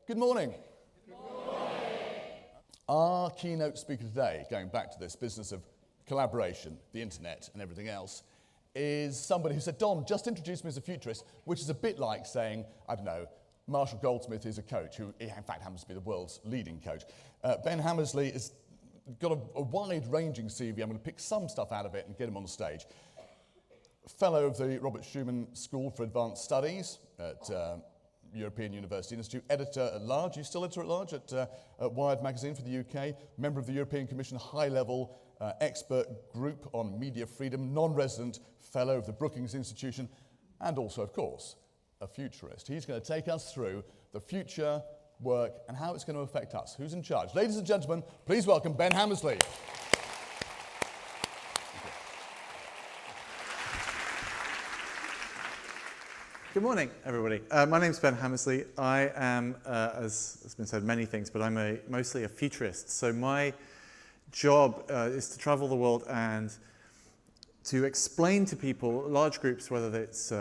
Good morning. Good morning. Our keynote speaker today, going back to this business of collaboration, the internet and everything else, is somebody who said, Don, just introduce me as a futurist, which is a bit like saying, I don't know, Marshall Goldsmith is a coach, who in fact happens to be the world's leading coach. Ben Hammersley has got a wide-ranging CV. I'm going to pick some stuff out of it and get him on the stage. Fellow of the Robert Schuman School for Advanced Studies at European University Institute, editor-at-large. He's still editor-at-large at Wired magazine for the UK, member of the European Commission high-level expert group on media freedom, non-resident fellow of the Brookings Institution, and also, of course, a futurist. He's going to take us through the future, work, and how it's going to affect us. Who's in charge? Ladies and gentlemen, please welcome Ben Hammersley. Good morning, everybody. My name's Ben Hammersley. I am, as has been said, many things, but I'm mostly a futurist. So my job is to travel the world and to explain to people, large groups, whether it's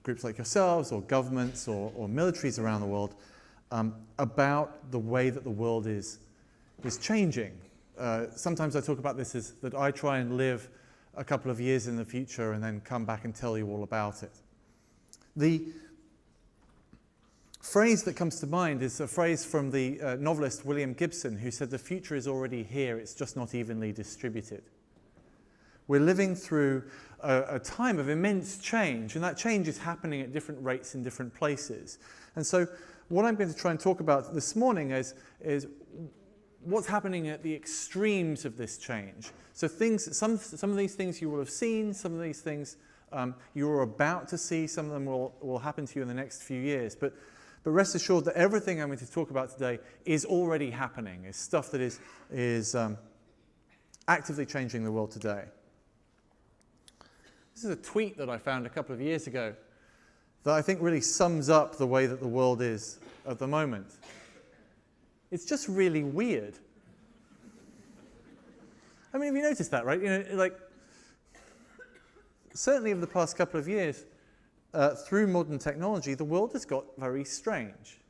groups like yourselves or governments or militaries around the world, about the way that the world is changing. Sometimes I talk about this as that I try and live a couple of years in the future and then come back and tell you all about it. The phrase that comes to mind is a phrase from the novelist William Gibson, who said the future is already here, it's just not evenly distributed. We're living through a time of immense change, and that change is happening at different rates in different places. And so what I'm going to try and talk about this morning is what's happening at the extremes of this change. So some of these things you will have seen, some of these things you're about to see, some of them will happen to you in the next few years. But rest assured that everything I'm going to talk about today is already happening. It's stuff that is actively changing the world today. This is a tweet that I found a couple of years ago that I think really sums up the way that the world is at the moment. It's just really weird. I mean, have you noticed that, right? You know, like, certainly over the past couple of years, through modern technology, the world has got very strange.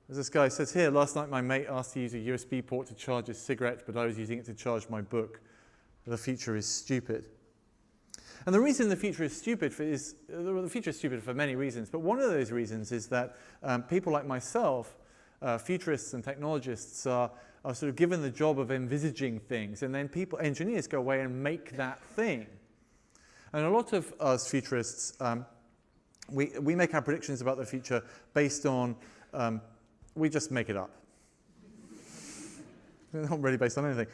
As this guy says here, last night my mate asked to use a USB port to charge his cigarette, but I was using it to charge my book. The future is stupid. And the reason the future is stupid the future is stupid for many reasons, but one of those reasons is that people like myself, futurists and technologists, are sort of given the job of envisaging things, and then engineers go away and make that thing. And a lot of us futurists, we make our predictions about the future based on, we just make it up. They're not really based on anything.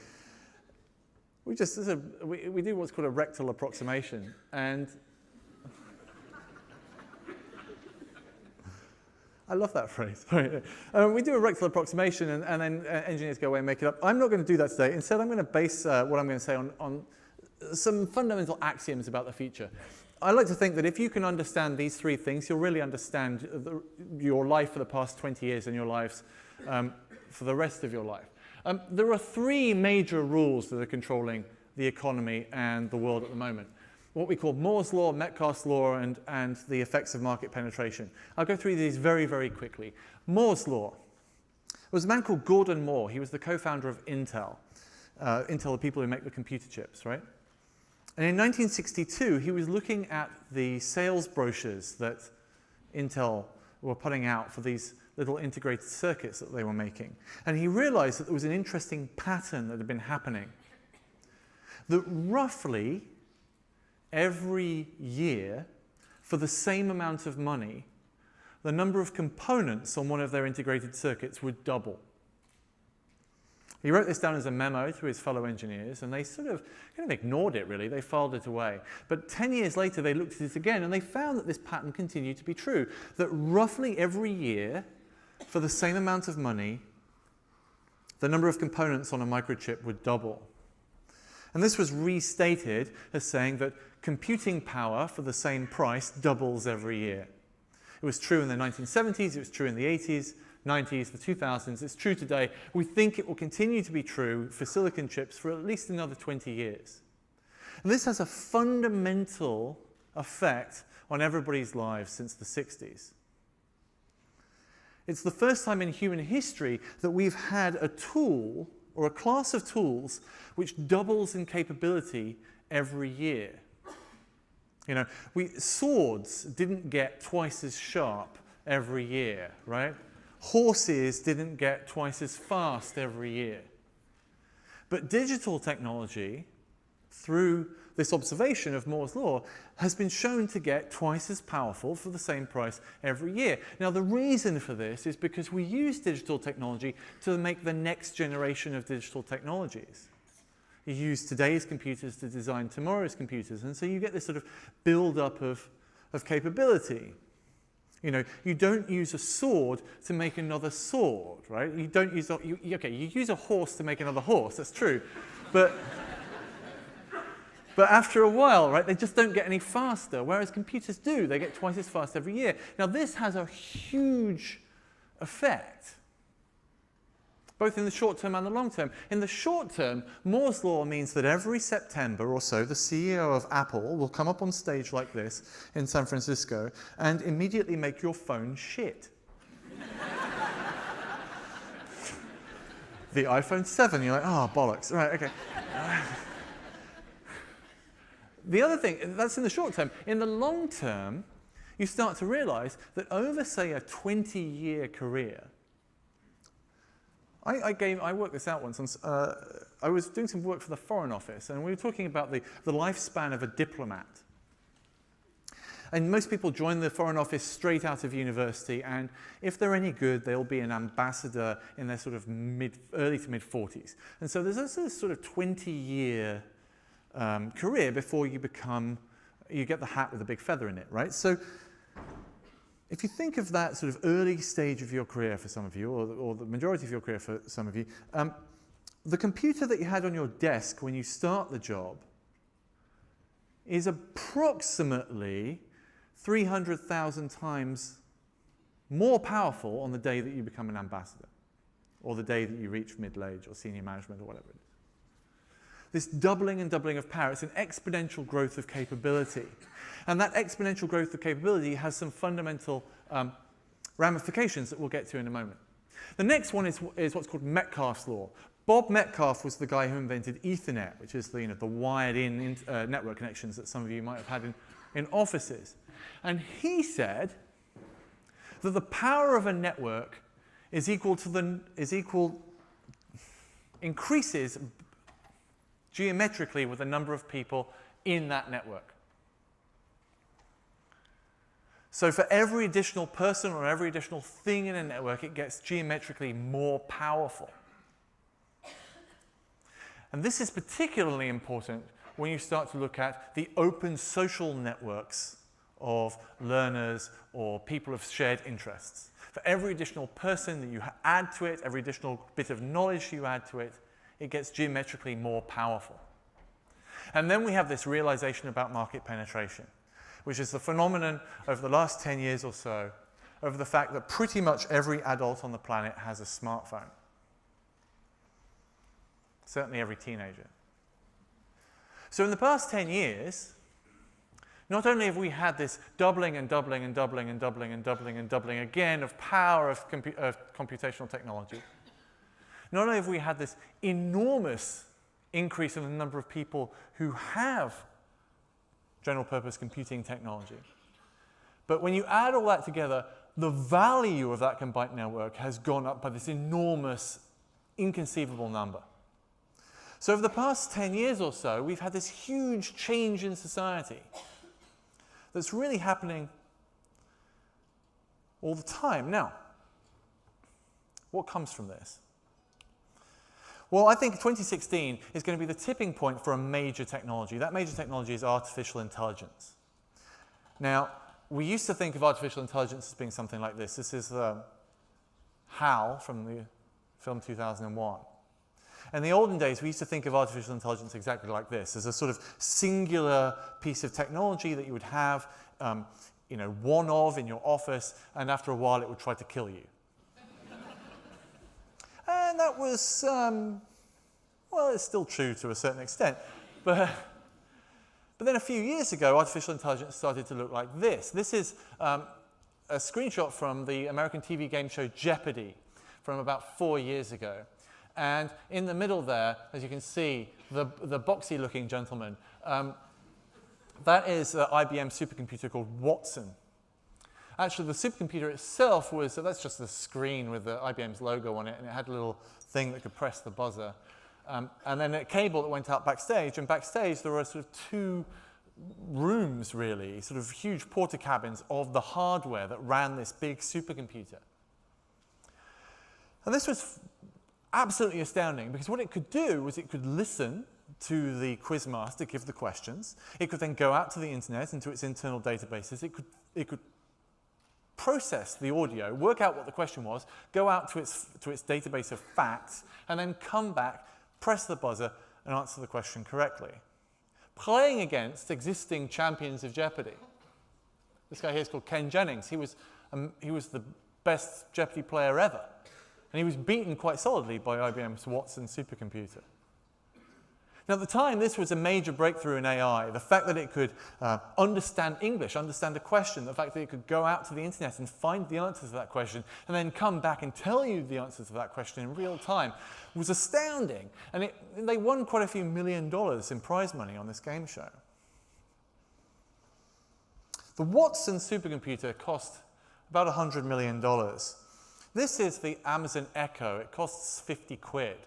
We do what's called a rectal approximation, and I love that phrase. We do a rectal approximation, and then engineers go away and make it up. I'm not going to do that today. Instead, I'm going to base what I'm going to say on some fundamental axioms about the future. I like to think that if you can understand these three things, you'll really understand your life for the past 20 years and your lives for the rest of your life. There are three major rules that are controlling the economy and the world at the moment. What we call Moore's law, Metcalfe's law, and the effects of market penetration. I'll go through these very, very quickly. Moore's law. There was a man called Gordon Moore. He was the co-founder of Intel. Intel, the people who make the computer chips, right? And in 1962, he was looking at the sales brochures that Intel were putting out for these little integrated circuits that they were making. And he realized that there was an interesting pattern that had been happening. That roughly every year, for the same amount of money, the number of components on one of their integrated circuits would double. He wrote this down as a memo to his fellow engineers, and they sort of kind of ignored it, really. They filed it away. But 10 years later, they looked at it again, and they found that this pattern continued to be true, that roughly every year, for the same amount of money, the number of components on a microchip would double. And this was restated as saying that computing power for the same price doubles every year. It was true in the 1970s, it was true in the 80s, 90s, the 2000s, it's true today. We think it will continue to be true for silicon chips for at least another 20 years. And this has a fundamental effect on everybody's lives since the 60s. It's the first time in human history that we've had a tool or a class of tools which doubles in capability every year. You know, swords didn't get twice as sharp every year, right? Horses didn't get twice as fast every year. But digital technology, through this observation of Moore's law, has been shown to get twice as powerful for the same price every year. Now, the reason for this is because we use digital technology to make the next generation of digital technologies. You use today's computers to design tomorrow's computers, and so you get this sort of build-up of capability. You know, you don't use a sword to make another sword, right? You don't use you use a horse to make another horse, that's true. But after a while, right, they just don't get any faster, whereas computers do. They get twice as fast every year. Now, this has a huge effect, both in the short term and the long term. In the short term, Moore's law means that every September or so, the CEO of Apple will come up on stage like this in San Francisco and immediately make your phone shit. The iPhone 7, you're like, oh, bollocks. Right, okay. The other thing, that's in the short term. In the long term, you start to realize that over, say, a 20-year career, I worked this out once. I was doing some work for the Foreign Office, and we were talking about the lifespan of a diplomat. And most people join the Foreign Office straight out of university, and if they're any good, they'll be an ambassador in their sort of early to mid-40s. And so there's a sort of 20-year career before you get the hat with a big feather in it, right? So if you think of that sort of early stage of your career for some of you, or the majority of your career for some of you, the computer that you had on your desk when you start the job is approximately 300,000 times more powerful on the day that you become an ambassador, or the day that you reach middle age or senior management or whatever it is. This doubling and doubling of power, it's an exponential growth of capability. And that exponential growth of capability has some fundamental ramifications that we'll get to in a moment. The next one is what's called Metcalfe's law. Bob Metcalfe was the guy who invented Ethernet, which is the wired-in network connections that some of you might have had in offices. And he said that the power of a network increases geometrically with the number of people in that network. So for every additional person or every additional thing in a network, it gets geometrically more powerful. And this is particularly important when you start to look at the open social networks of learners or people of shared interests. For every additional person that you add to it, every additional bit of knowledge you add to it, it gets geometrically more powerful. And then we have this realization about market penetration, which is the phenomenon over the last 10 years or so of the fact that pretty much every adult on the planet has a smartphone. Certainly every teenager. So in the past 10 years, not only have we had this doubling and doubling and doubling and doubling and doubling and doubling again of power of computational technology, not only have we had this enormous increase in the number of people who have general purpose computing technology, but when you add all that together, the value of that combined network has gone up by this enormous, inconceivable number. So over the past 10 years or so, we've had this huge change in society that's really happening all the time. Now, what comes from this? Well, I think 2016 is going to be the tipping point for a major technology. That major technology is artificial intelligence. Now, we used to think of artificial intelligence as being something like this. This is HAL from the film 2001. In the olden days, we used to think of artificial intelligence exactly like this, as a sort of singular piece of technology that you would have, one of in your office, and after a while it would try to kill you. And that was, well, it's still true to a certain extent. But then a few years ago, artificial intelligence started to look like this. This is a screenshot from the American TV game show Jeopardy from about 4 years ago. And in the middle there, as you can see, the boxy-looking gentleman, that is an IBM supercomputer called Watson. Actually, the supercomputer itself was, so that's just the screen with the IBM's logo on it, and it had a little thing that could press the buzzer. And then a cable that went out backstage, and backstage there were sort of 2 rooms, really, sort of huge porta cabins of the hardware that ran this big supercomputer. And this was absolutely astounding, because what it could do was it could listen to the quizmaster give the questions. It could then go out to the internet, into its internal databases. It could process the audio, work out what the question was, go out to its database of facts, and then come back, press the buzzer, and answer the question correctly. Playing against existing champions of Jeopardy. This guy here is called Ken Jennings. He was the best Jeopardy player ever. And he was beaten quite solidly by IBM's Watson supercomputer. Now, at the time, this was a major breakthrough in AI. The fact that it could understand English, understand a question, the fact that it could go out to the internet and find the answers to that question, and then come back and tell you the answers to that question in real time was astounding. And they won quite a few $1 million in prize money on this game show. The Watson supercomputer cost about $100 million. This is the Amazon Echo. It costs 50 quid.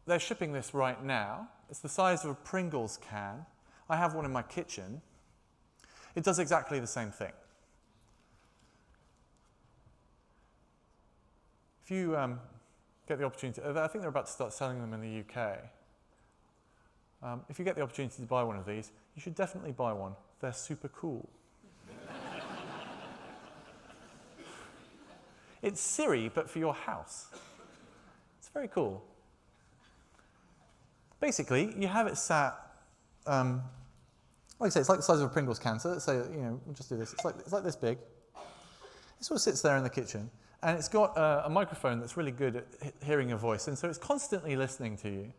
They're shipping this right now. It's the size of a Pringles can. I have one in my kitchen. It does exactly the same thing. If you get the opportunity, I think they're about to start selling them in the UK. If you get the opportunity to buy one of these, you should definitely buy one. They're super cool. It's Siri, but for your house. It's very cool. Basically, you have it sat, like I say, it's like the size of a Pringles can. So let's say, we'll just do this. It's like this big. It sort of sits there in the kitchen, and it's got a microphone that's really good at hearing your voice, and so it's constantly listening to you.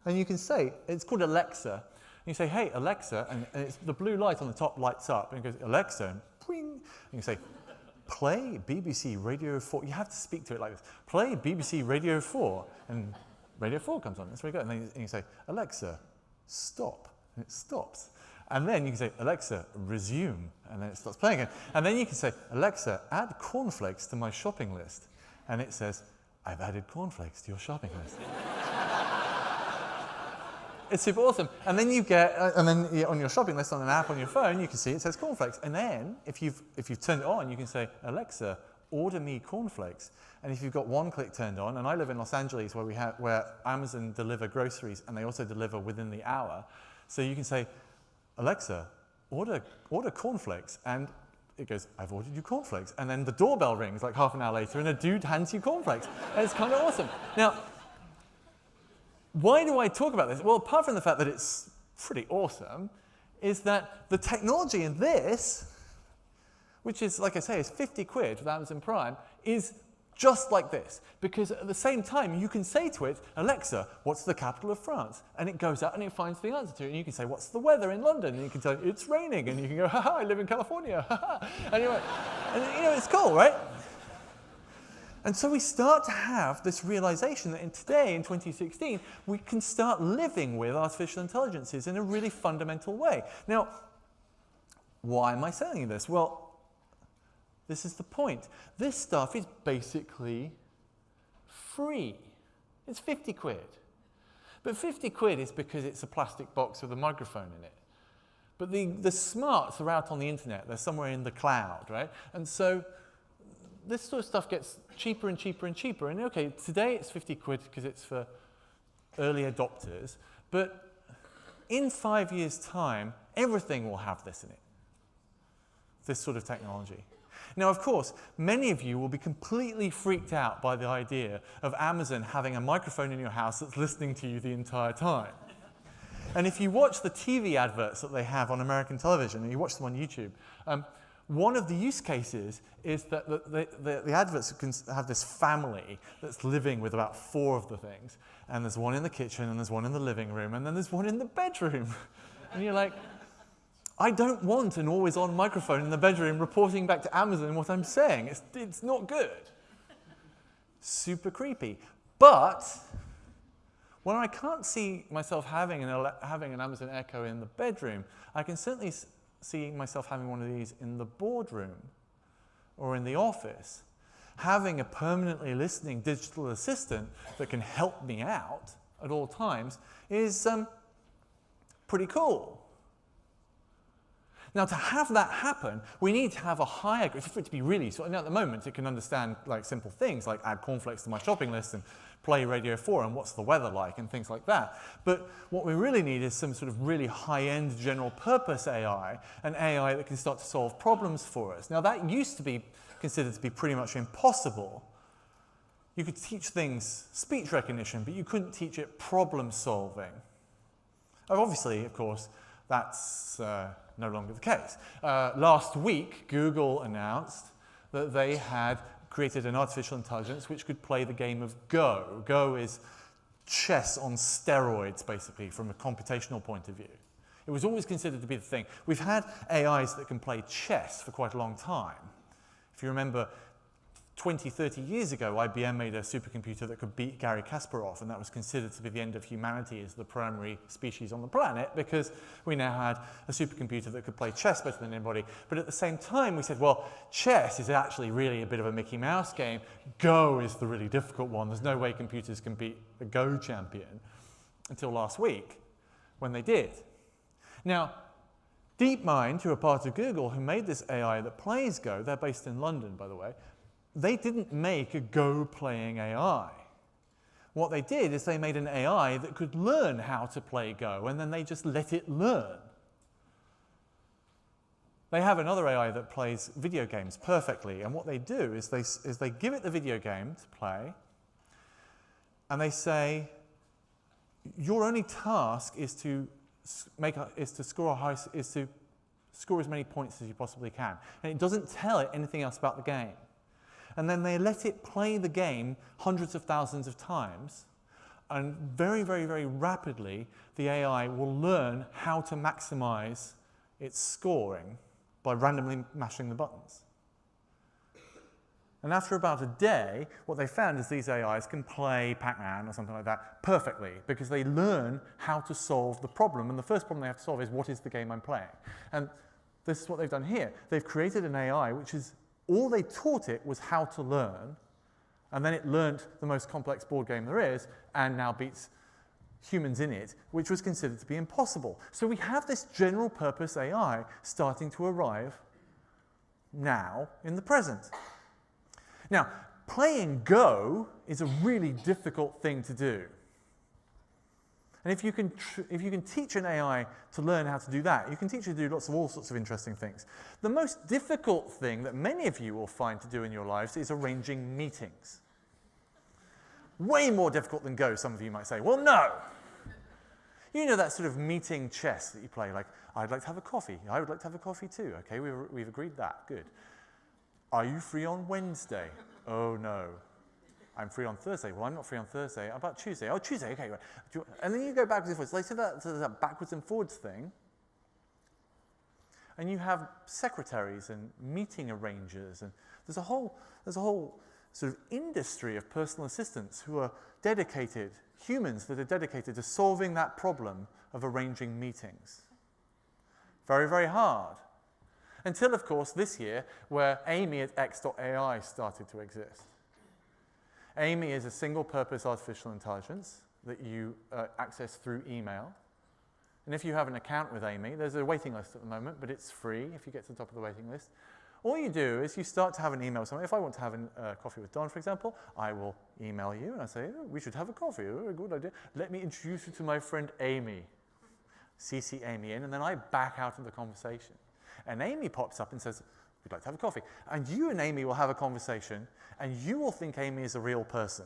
And you can say, it's called Alexa. And you say, hey, Alexa, and it's the blue light on the top lights up, and it goes, Alexa, and ping, and you say, play BBC Radio 4. You have to speak to it like this. Play BBC Radio 4, and Radio 4 comes on. That's very good. And then you say, Alexa, stop. And it stops. And then you can say, Alexa, resume. And then it starts playing again. And then you can say, Alexa, add cornflakes to my shopping list. And it says, I've added cornflakes to your shopping list. It's super awesome. And then you get, on your shopping list on an app on your phone, you can see it says cornflakes. And then, if you've turned it on, you can say, Alexa, order me cornflakes. And if you've got one click turned on, and I live in Los Angeles where Amazon deliver groceries and they also deliver within the hour, so you can say, Alexa, order cornflakes, and it goes, I've ordered you cornflakes. And then the doorbell rings like half an hour later, and a dude hands you cornflakes. And it's kind of awesome. Now, why do I talk about this? Well, apart from the fact that it's pretty awesome, is that the technology in this, which is, like I say, is 50 quid with Amazon Prime, is just like this. Because at the same time, you can say to it, Alexa, what's the capital of France? And it goes out and it finds the answer to it. And you can say, what's the weather in London? And you can tell it, it's raining. And you can go, haha, I live in California. And it's cool, right? And so we start to have this realization that today, in 2016, we can start living with artificial intelligences in a really fundamental way. Now, why am I telling you this? Well, this is the point. This stuff is basically free. It's 50 quid. But 50 quid is because it's a plastic box with a microphone in it. But the smarts are out on the internet. They're somewhere in the cloud, right? And so this sort of stuff gets cheaper and cheaper and cheaper. And okay, today it's 50 quid because it's for early adopters. But in 5 years' time, everything will have this in it. This sort of technology. Now, of course, many of you will be completely freaked out by the idea of Amazon having a microphone in your house that's listening to you the entire time. And if you watch the TV adverts that they have on American television, and you watch them on YouTube, one of the use cases is that the adverts can have this family that's living with about 4 of the things. And there's one in the kitchen, and there's one in the living room, and then there's one in the bedroom. And you're like, I don't want an always-on microphone in the bedroom reporting back to Amazon what I'm saying. It's not good. Super creepy. But when I can't see myself having an Amazon Echo in the bedroom, I can certainly see myself having one of these in the boardroom or in the office. Having a permanently listening digital assistant that can help me out at all times is pretty cool. Now, to have that happen, we need to have a higher, for it to be really, so at the moment it can understand like simple things like add cornflakes to my shopping list and play Radio 4 and what's the weather like and things like that. But what we really need is some sort of really high-end general purpose AI, an AI that can start to solve problems for us. Now, that used to be considered to be pretty much impossible. You could teach things speech recognition, but you couldn't teach it problem solving. Obviously, of course, that's no longer the case. Last week, Google announced that they had created an artificial intelligence which could play the game of Go. Go is chess on steroids, basically, from a computational point of view. It was always considered to be the thing. We've had AIs that can play chess for quite a long time. If you remember, 20, 30 years ago, IBM made a supercomputer that could beat Garry Kasparov, and that was considered to be the end of humanity as the primary species on the planet, because we now had a supercomputer that could play chess better than anybody. But at the same time, we said, well, chess is actually really a bit of a Mickey Mouse game. Go is the really difficult one. There's no way computers can beat a Go champion, until last week, when they did. Now, DeepMind, who are part of Google, who made this AI that plays Go, they're based in London, by the way, they didn't make a Go-playing AI. What they did is they made an AI that could learn how to play Go, and then they just let it learn. They have another AI that plays video games perfectly, and what they do is they give it the video game to play, and they say, your only task is to score as many points as you possibly can. And it doesn't tell it anything else about the game. And then they let it play the game hundreds of thousands of times, and very, very, very rapidly, the AI will learn how to maximize its scoring by randomly mashing the buttons. And after about a day, what they found is these AIs can play Pac-Man or something like that perfectly, because they learn how to solve the problem. And the first problem they have to solve is, what is the game I'm playing? And this is what they've done here. They've created an AI which is, all they taught it was how to learn, and then it learned the most complex board game there is, and now beats humans in it, which was considered to be impossible. So we have this general purpose AI starting to arrive now in the present. Now, playing Go is a really difficult thing to do. And if you can teach an AI to learn how to do that, you can teach it to do all sorts of interesting things. The most difficult thing that many of you will find to do in your lives is arranging meetings. Way more difficult than Go, some of you might say. Well, no. You know that sort of meeting chess that you play, like, I'd like to have a coffee. I would like to have a coffee too. Okay, we've agreed that. Good. Are you free on Wednesday? Oh, no. I'm free on Thursday. Well, I'm not free on Thursday. How about Tuesday? Oh, Tuesday, okay. Right. And then you go backwards and forwards. Like, so that backwards and forwards thing. And you have secretaries and meeting arrangers. And there's a whole sort of industry of personal assistants who are dedicated, humans that are dedicated to solving that problem of arranging meetings. Very, very hard. Until, of course, this year, where Amy at X.AI started to exist. Amy is a single-purpose artificial intelligence that you access through email. And if you have an account with Amy, there's a waiting list at the moment, but it's free if you get to the top of the waiting list. All you do is you start to have an email with someone. If I want to have a coffee with Don, for example, I will email you, and I say, oh, we should have a coffee. Oh, good idea. Let me introduce you to my friend Amy. CC Amy in, and then I back out of the conversation. And Amy pops up and says, we'd like to have a coffee. And you and Amy will have a conversation, and you will think Amy is a real person.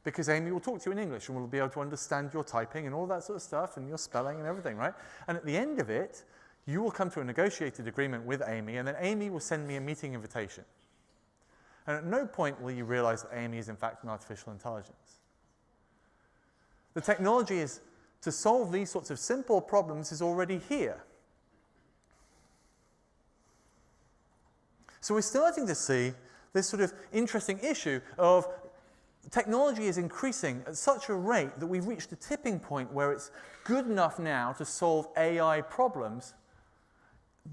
Because Amy will talk to you in English and will be able to understand your typing and all that sort of stuff and your spelling and everything, right? And at the end of it, you will come to a negotiated agreement with Amy, and then Amy will send me a meeting invitation. And at no point will you realize that Amy is in fact an artificial intelligence. The technology is to solve these sorts of simple problems is already here. So we're starting to see this sort of interesting issue of technology is increasing at such a rate that we've reached a tipping point where it's good enough now to solve AI problems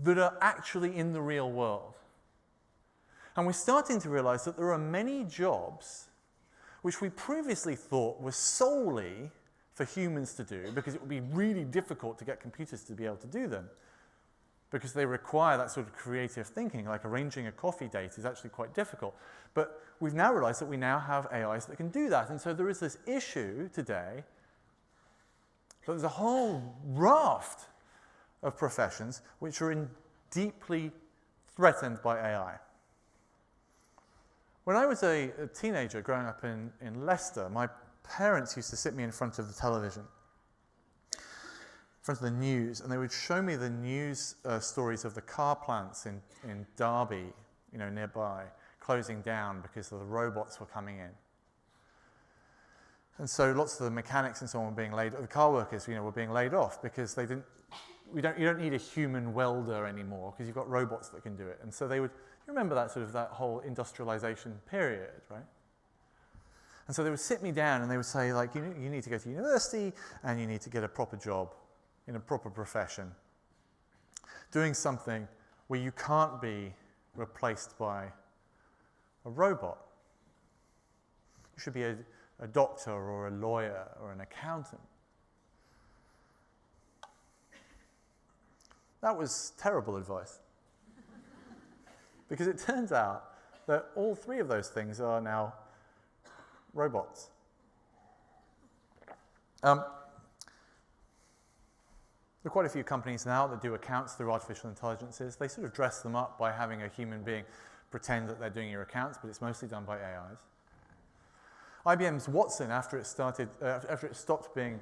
that are actually in the real world. And we're starting to realize that there are many jobs which we previously thought were solely for humans to do because it would be really difficult to get computers to be able to do them because they require that sort of creative thinking, like arranging a coffee date is actually quite difficult. But we've now realized that we now have AIs that can do that. And so there is this issue today that there's a whole raft of professions which are deeply threatened by AI. When I was a teenager growing up in Leicester, my parents used to sit me in front of the television, in front of the news, and they would show me the news stories of the car plants in Derby, nearby, closing down because the robots were coming in. And so lots of the mechanics and so on were being laid, the car workers, were being laid off because they didn't. You don't need a human welder anymore because you've got robots that can do it. And so they would. You remember that whole industrialization period, right? And so they would sit me down and they would say, like, you need to go to university and you need to get a proper job in a proper profession, doing something where you can't be replaced by a robot. You should be a doctor or a lawyer or an accountant. That was terrible advice. Because it turns out that all three of those things are now robots. There are quite a few companies now that do accounts through artificial intelligences. They sort of dress them up by having a human being pretend that they're doing your accounts, but it's mostly done by AIs. IBM's Watson, after it stopped being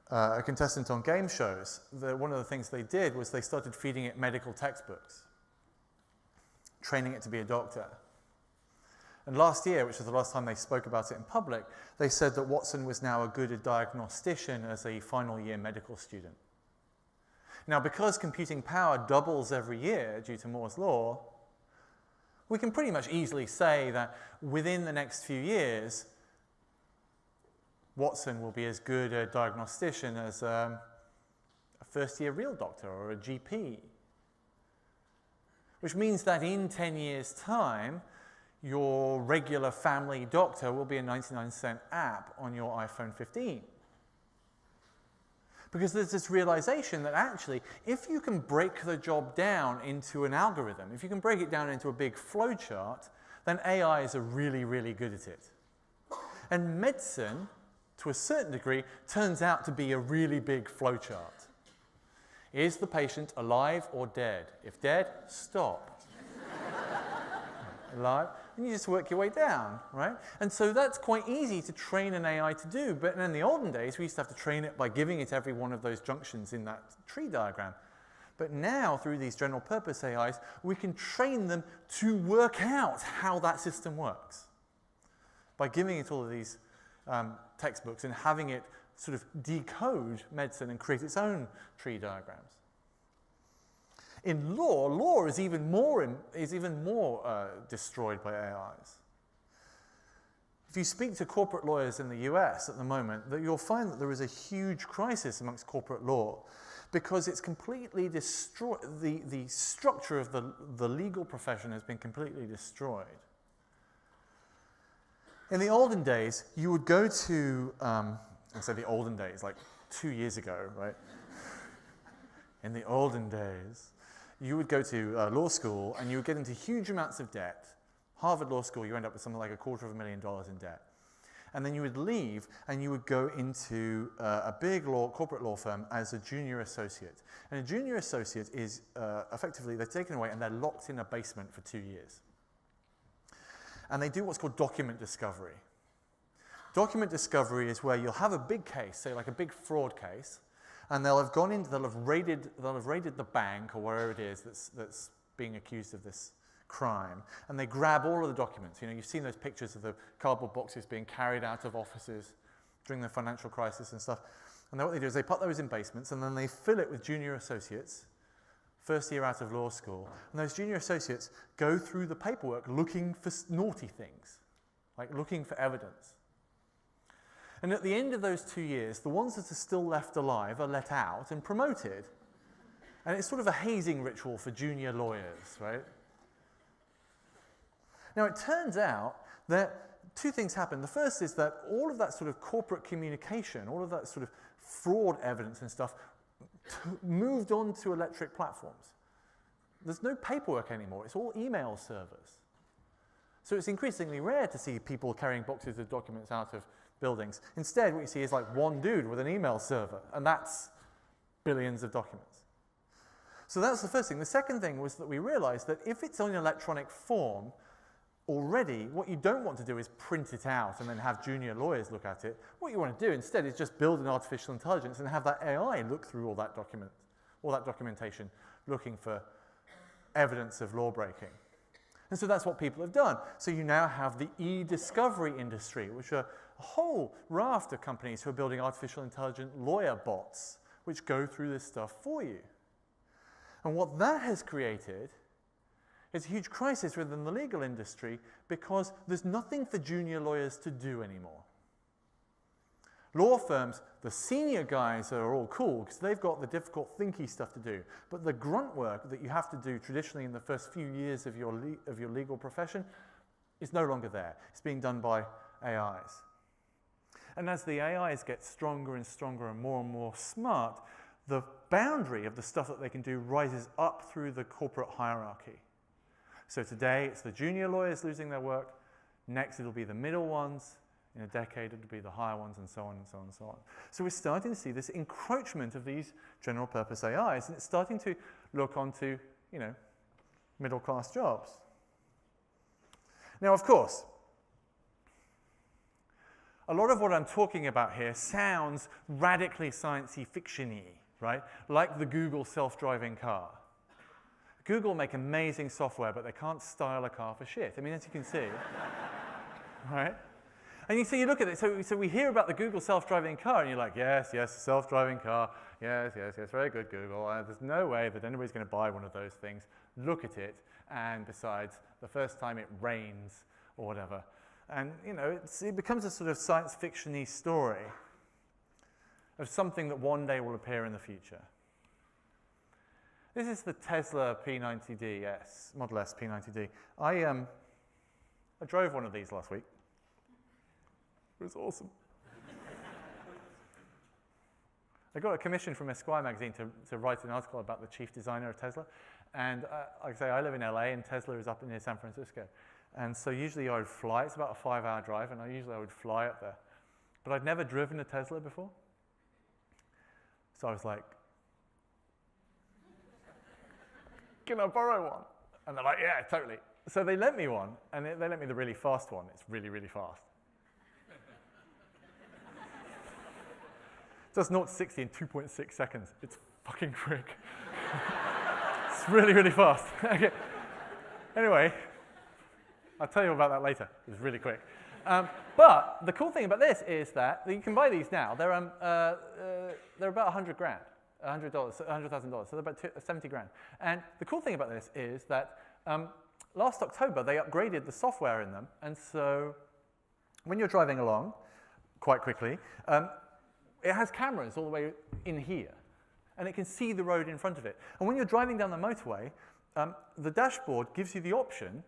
a contestant on game shows, one of the things they did was they started feeding it medical textbooks, training it to be a doctor. And last year, which was the last time they spoke about it in public, they said that Watson was now a good diagnostician as a final year medical student. Now, because computing power doubles every year due to Moore's law, we can pretty much easily say that within the next few years, Watson will be as good a diagnostician as a first-year real doctor or a GP. Which means that in 10 years' time, your regular family doctor will be a 99-cent app on your iPhone 15. Because there's this realization that actually, if you can break the job down into an algorithm, if you can break it down into a big flowchart, then AIs are really, really good at it. And medicine, to a certain degree, turns out to be a really big flowchart. Is the patient alive or dead? If dead, stop. Alive? And you just work your way down, right? And so that's quite easy to train an AI to do. But in the olden days, we used to have to train it by giving it every one of those junctions in that tree diagram. But now, through these general purpose AIs, we can train them to work out how that system works by giving it all of these textbooks and having it sort of decode medicine and create its own tree diagrams. In law is even more destroyed by AIs. If you speak to corporate lawyers in the US at the moment, that you'll find that there is a huge crisis amongst corporate law because it's completely destroyed. The structure of the legal profession has been completely destroyed. In the olden days, you would go to, I say the olden days, like 2 years ago, right? In the olden days, you would go to law school and you would get into huge amounts of debt. Harvard Law School, you end up with something like $250,000 in debt. And then you would leave and you would go into a big corporate law firm as a junior associate. And a junior associate is effectively, they're taken away and they're locked in a basement for 2 years. And they do what's called document discovery. Document discovery is where you'll have a big case, say like a big fraud case, and they'll have raided the bank or wherever it is that's being accused of this crime, and they grab all of the documents. You've seen those pictures of the cardboard boxes being carried out of offices during the financial crisis and stuff. And then what they do is they put those in basements, and then they fill it with junior associates, first year out of law school, and those junior associates go through the paperwork looking for naughty things, like looking for evidence. And at the end of those 2 years, the ones that are still left alive are let out and promoted. And it's sort of a hazing ritual for junior lawyers, right? Now, it turns out that two things happen. The first is that all of that sort of corporate communication, all of that sort of fraud evidence and stuff moved on to electric platforms. There's no paperwork anymore. It's all email servers. So it's increasingly rare to see people carrying boxes of documents out of buildings. Instead, what you see is like one dude with an email server, and that's billions of documents. So that's the first thing. The second thing was that we realized that if it's in electronic form, already, what you don't want to do is print it out and then have junior lawyers look at it. What you want to do instead is just build an artificial intelligence and have that AI look through all that documentation, looking for evidence of law breaking. And so that's what people have done. So you now have the e-discovery industry, which are a whole raft of companies who are building artificial intelligent lawyer bots, which go through this stuff for you. And what that has created is a huge crisis within the legal industry because there's nothing for junior lawyers to do anymore. Law firms, the senior guys are all cool because they've got the difficult, thinky stuff to do. But the grunt work that you have to do traditionally in the first few years of your legal profession is no longer there. It's being done by AIs. And as the AIs get stronger and stronger and more smart, the boundary of the stuff that they can do rises up through the corporate hierarchy. So today, it's the junior lawyers losing their work. Next, it'll be the middle ones. In a decade, it'll be the higher ones, and so on and so on and so on. So we're starting to see this encroachment of these general-purpose AIs, and it's starting to look onto, middle-class jobs. Now, of course, a lot of what I'm talking about here sounds radically science-y fiction-y, right? Like the Google self-driving car. Google make amazing software, but they can't style a car for shit. I mean, as you can see, right? And you look at it, so we hear about the Google self-driving car, and you're like, yes, self-driving car, yes, very good, Google. There's no way that anybody's going to buy one of those things. Look at it, and besides, the first time it rains, or whatever. And, it becomes a sort of science fiction-y story of something that one day will appear in the future. This is the Tesla P90D, Model S P90D. I drove one of these last week. It was awesome. I got a commission from Esquire magazine to write an article about the chief designer of Tesla. And like I say, I live in LA, and Tesla is up near San Francisco. And so usually I would fly. It's about a 5-hour drive, and I would fly up there. But I'd never driven a Tesla before. So I was like, can I borrow one? And they're like, yeah, totally. So they lent me one, and they lent me the really fast one. It's really, really fast. It does 0 to 60 in 2.6 seconds. It's fucking quick. It's really, really fast. Okay. Anyway, I'll tell you about that later. It was really quick. But the cool thing about this is that you can buy these now. They're about $100,000. $100,000, so they're about 70 grand. And the cool thing about this is that last October, they upgraded the software in them. And so when you're driving along, quite quickly, it has cameras all the way in here. And it can see the road in front of it. And when you're driving down the motorway, the dashboard gives you the option.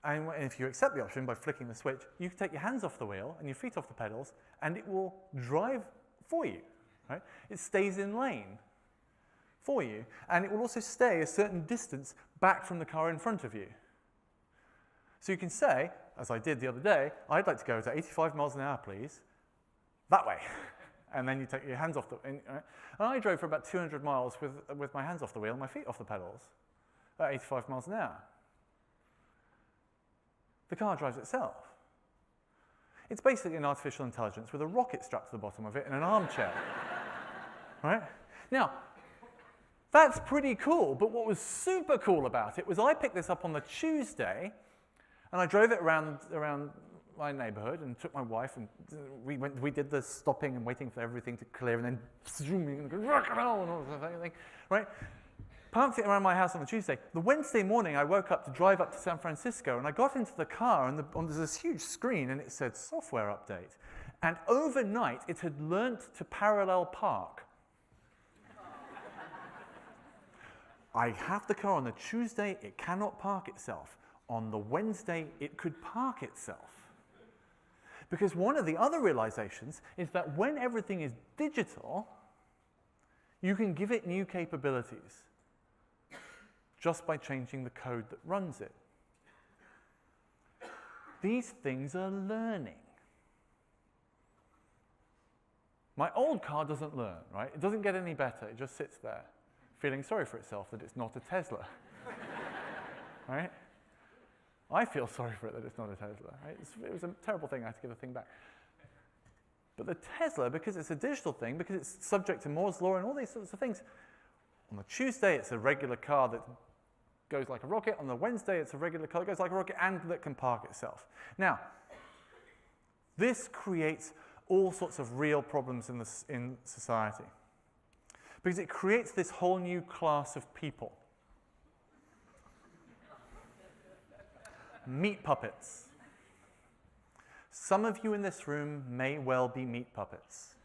And if you accept the option by flicking the switch, you can take your hands off the wheel and your feet off the pedals, and it will drive for you. Right? It stays in lane for you, and it will also stay a certain distance back from the car in front of you. So you can say, as I did the other day, I'd like to go to 85 miles an hour, please, that way. And then you take your hands off the... And I drove for about 200 miles with my hands off the wheel and my feet off the pedals at 85 miles an hour. The car drives itself. It's basically an artificial intelligence with a rocket strapped to the bottom of it and an armchair. Right? Now, that's pretty cool, but what was super cool about it was I picked this up on the Tuesday, and I drove it around my neighborhood and took my wife, and we did the stopping and waiting for everything to clear, and then zooming and rock and roll and all that thing, right? Parked it around my house on the Tuesday. The Wednesday morning, I woke up to drive up to San Francisco, and I got into the car, and there's this huge screen, and it said software update. And overnight, it had learnt to parallel park. I have the car on the Tuesday, it cannot park itself. On the Wednesday, it could park itself. Because one of the other realizations is that when everything is digital, you can give it new capabilities just by changing the code that runs it. These things are learning. My old car doesn't learn, right? It doesn't get any better. It just sits there, feeling sorry for itself that it's not a Tesla, right? I feel sorry for it that it's not a Tesla, right? It was a terrible thing. I had to give the thing back. But the Tesla, because it's a digital thing, because it's subject to Moore's law and all these sorts of things, on the Tuesday, it's a regular car that goes like a rocket. On the Wednesday, it's a regular car that goes like a rocket and that can park itself. Now, this creates all sorts of real problems in society, because it creates this whole new class of people. Meat puppets. Some of you in this room may well be meat puppets.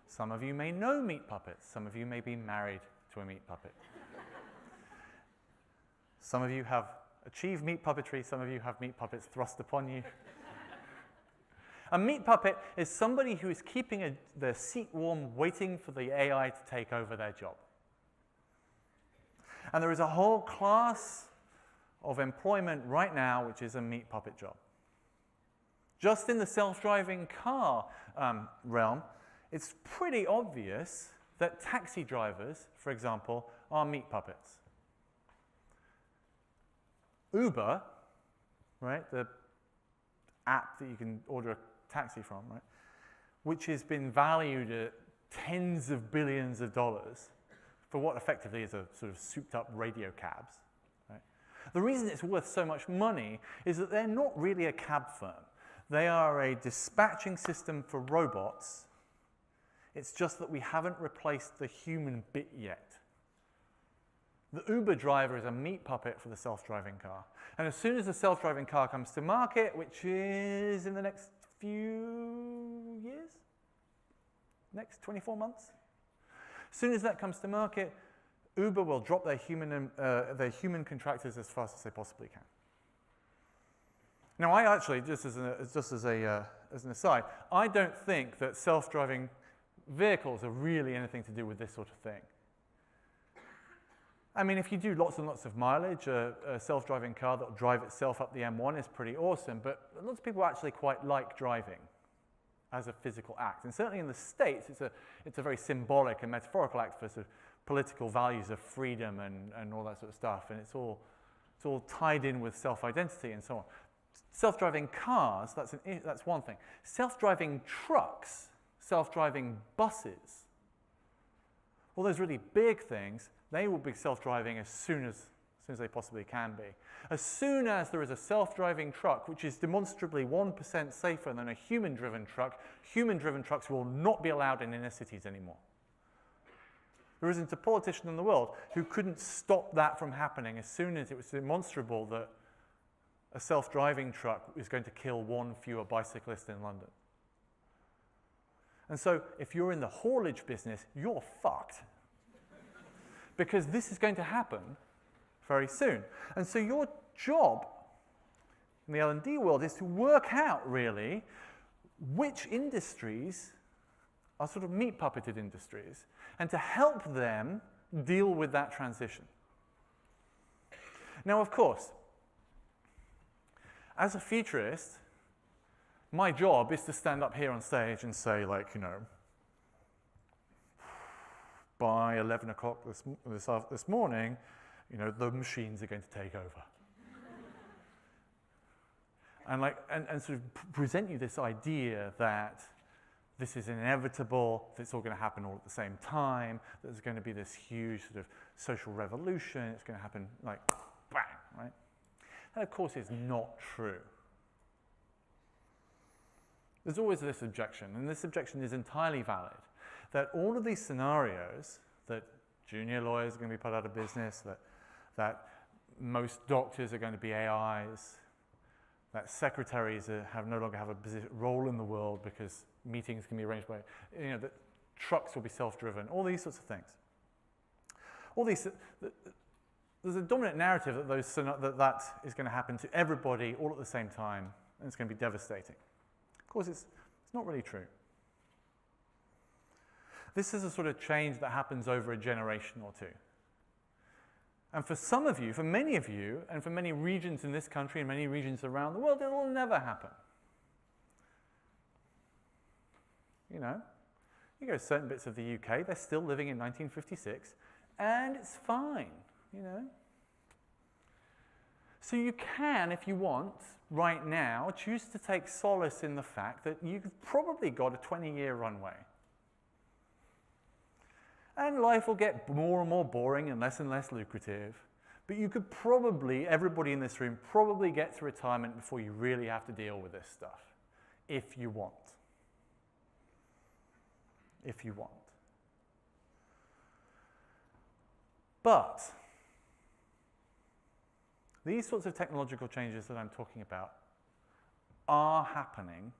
Some of you may know meat puppets. Some of you may be married to a meat puppet. Some of you have achieved meat puppetry. Some of you have meat puppets thrust upon you. A meat puppet is somebody who is keeping their seat warm, waiting for the AI to take over their job. And there is a whole class of employment right now which is a meat puppet job. Just in the self-driving car realm, it's pretty obvious that taxi drivers, for example, are meat puppets. Uber, right, the app that you can order a taxi from, right, which has been valued at tens of billions of dollars for what effectively is a sort of souped-up radio cabs. Right? The reason it's worth so much money is that they're not really a cab firm. They are a dispatching system for robots. It's just that we haven't replaced the human bit yet. The Uber driver is a meat puppet for the self-driving car. And as soon as the self-driving car comes to market, which is in the next few years, next 24 months, as soon as that comes to market, Uber will drop their human contractors as fast as they possibly can. Now, I actually, just as an aside, I don't think that self-driving vehicles are really anything to do with this sort of thing. I mean, if you do lots and lots of mileage, a self-driving car that will drive itself up the M1 is pretty awesome, but lots of people actually quite like driving as a physical act. And certainly in the States, it's a very symbolic and metaphorical act for sort of political values of freedom and all that sort of stuff, and it's all tied in with self-identity and so on. Self-driving cars, that's one thing. Self-driving trucks, self-driving buses, all those really big things, they will be self-driving as soon as they possibly can be. As soon as there is a self-driving truck, which is demonstrably 1% safer than a human-driven truck, human-driven trucks will not be allowed in inner cities anymore. There isn't a politician in the world who couldn't stop that from happening as soon as it was demonstrable that a self-driving truck is going to kill one fewer bicyclist in London. And so if you're in the haulage business, you're fucked. Because this is going to happen very soon. And so your job in the L&D world is to work out, really, which industries are sort of meat puppeted industries, and to help them deal with that transition. Now, of course, as a futurist, my job is to stand up here on stage and say, like, you know, by 11 o'clock this morning, you know, the machines are going to take over. and sort of present you this idea that this is inevitable, that it's all going to happen all at the same time, that there's going to be this huge sort of social revolution, it's going to happen like bang, right? That, of course, is not true. There's always this objection, and this objection is entirely valid, that all of these scenarios that junior lawyers are going to be put out of business, that most doctors are going to be AIs, that secretaries no longer have a role in the world because meetings can be arranged by, that trucks will be self-driven, all these sorts of things. There's a dominant narrative that is going to happen to everybody all at the same time, and it's going to be devastating. Of course, it's not really true. This is a sort of change that happens over a generation or two. And for some of you, for many of you, and for many regions in this country and many regions around the world, it will never happen. You go to certain bits of the UK, they're still living in 1956, and it's fine, So you can, if you want, right now, choose to take solace in the fact that you've probably got a 20-year runway. And life will get more and more boring and less lucrative. But you could probably, everybody in this room, probably get to retirement before you really have to deal with this stuff, if you want. If you want. But these sorts of technological changes that I'm talking about are happening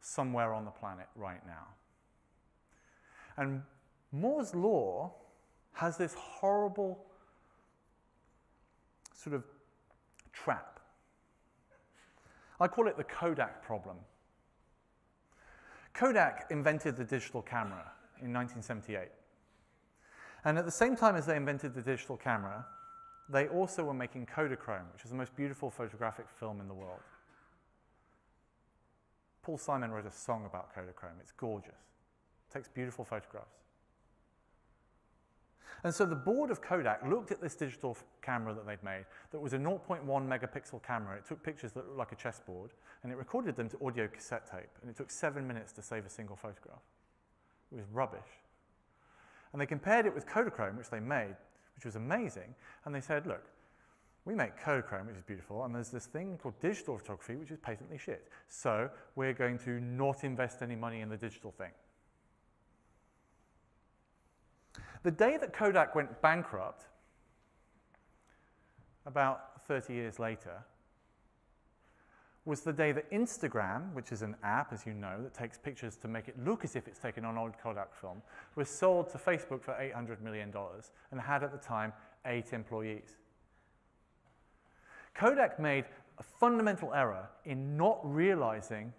somewhere on the planet right now. And Moore's law has this horrible sort of trap. I call it the Kodak problem. Kodak invented the digital camera in 1978. And at the same time as they invented the digital camera, they also were making Kodachrome, which is the most beautiful photographic film in the world. Paul Simon wrote a song about Kodachrome. It's gorgeous. It takes beautiful photographs. And so the board of Kodak looked at this digital camera that they'd made that was a 0.1 megapixel camera. It took pictures that looked like a chessboard, and it recorded them to audio cassette tape. And it took 7 minutes to save a single photograph. It was rubbish. And they compared it with Kodachrome, which they made, which was amazing. And they said, look, we make Kodachrome, which is beautiful, and there's this thing called digital photography, which is patently shit. So we're going to not invest any money in the digital thing. The day that Kodak went bankrupt, about 30 years later, was the day that Instagram, which is an app, as you know, that takes pictures to make it look as if it's taken on old Kodak film, was sold to Facebook for $800 million and had at the time 8 employees. Kodak made a fundamental error in not realizing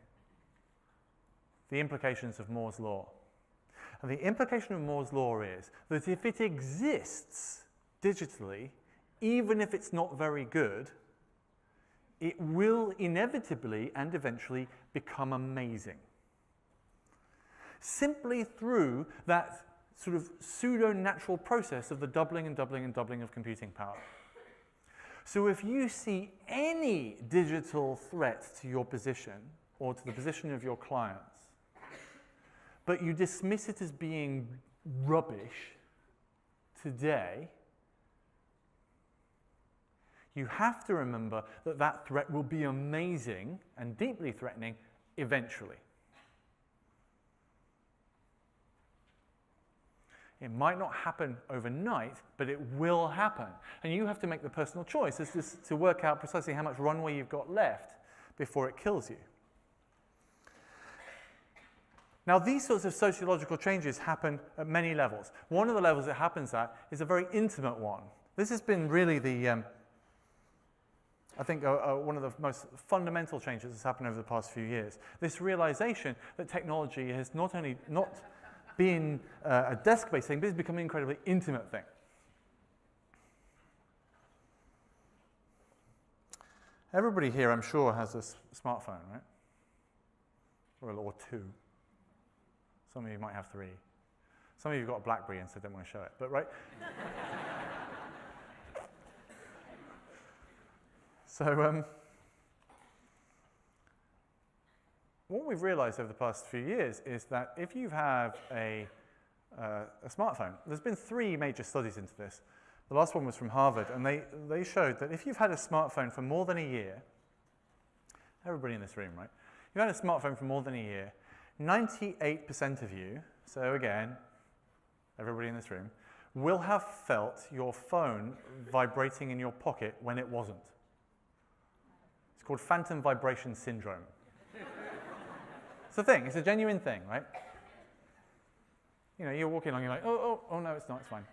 the implications of Moore's law. And the implication of Moore's law is that if it exists digitally, even if it's not very good, it will inevitably and eventually become amazing. Simply through that sort of pseudo-natural process of the doubling and doubling and doubling of computing power. So if you see any digital threat to your position or to the position of your clients, but you dismiss it as being rubbish today, you have to remember that that threat will be amazing and deeply threatening eventually. It might not happen overnight, but it will happen. And you have to make the personal choice as to work out precisely how much runway you've got left before it kills you. Now, these sorts of sociological changes happen at many levels. One of the levels it happens at is a very intimate one. This has been really the, I think, one of the most fundamental changes that's happened over the past few years. This realization that technology has not only not been a desk-based thing, but it's become an incredibly intimate thing. Everybody here, I'm sure, has a smartphone, right? Or 2. Some of you might have 3. Some of you have got a BlackBerry and so don't want to show it, but right? So what we've realized over the past few years is that if you have a smartphone, there's been 3 major studies into this. The last one was from Harvard, and they showed that if you've had a smartphone for more than a year, everybody in this room, right? You've had a smartphone for more than a year, 98% of you, so again, everybody in this room, will have felt your phone vibrating in your pocket when it wasn't. It's called phantom vibration syndrome. It's a thing. It's a genuine thing, right? You know, you're walking along, you're like, oh, no, it's not, it's fine.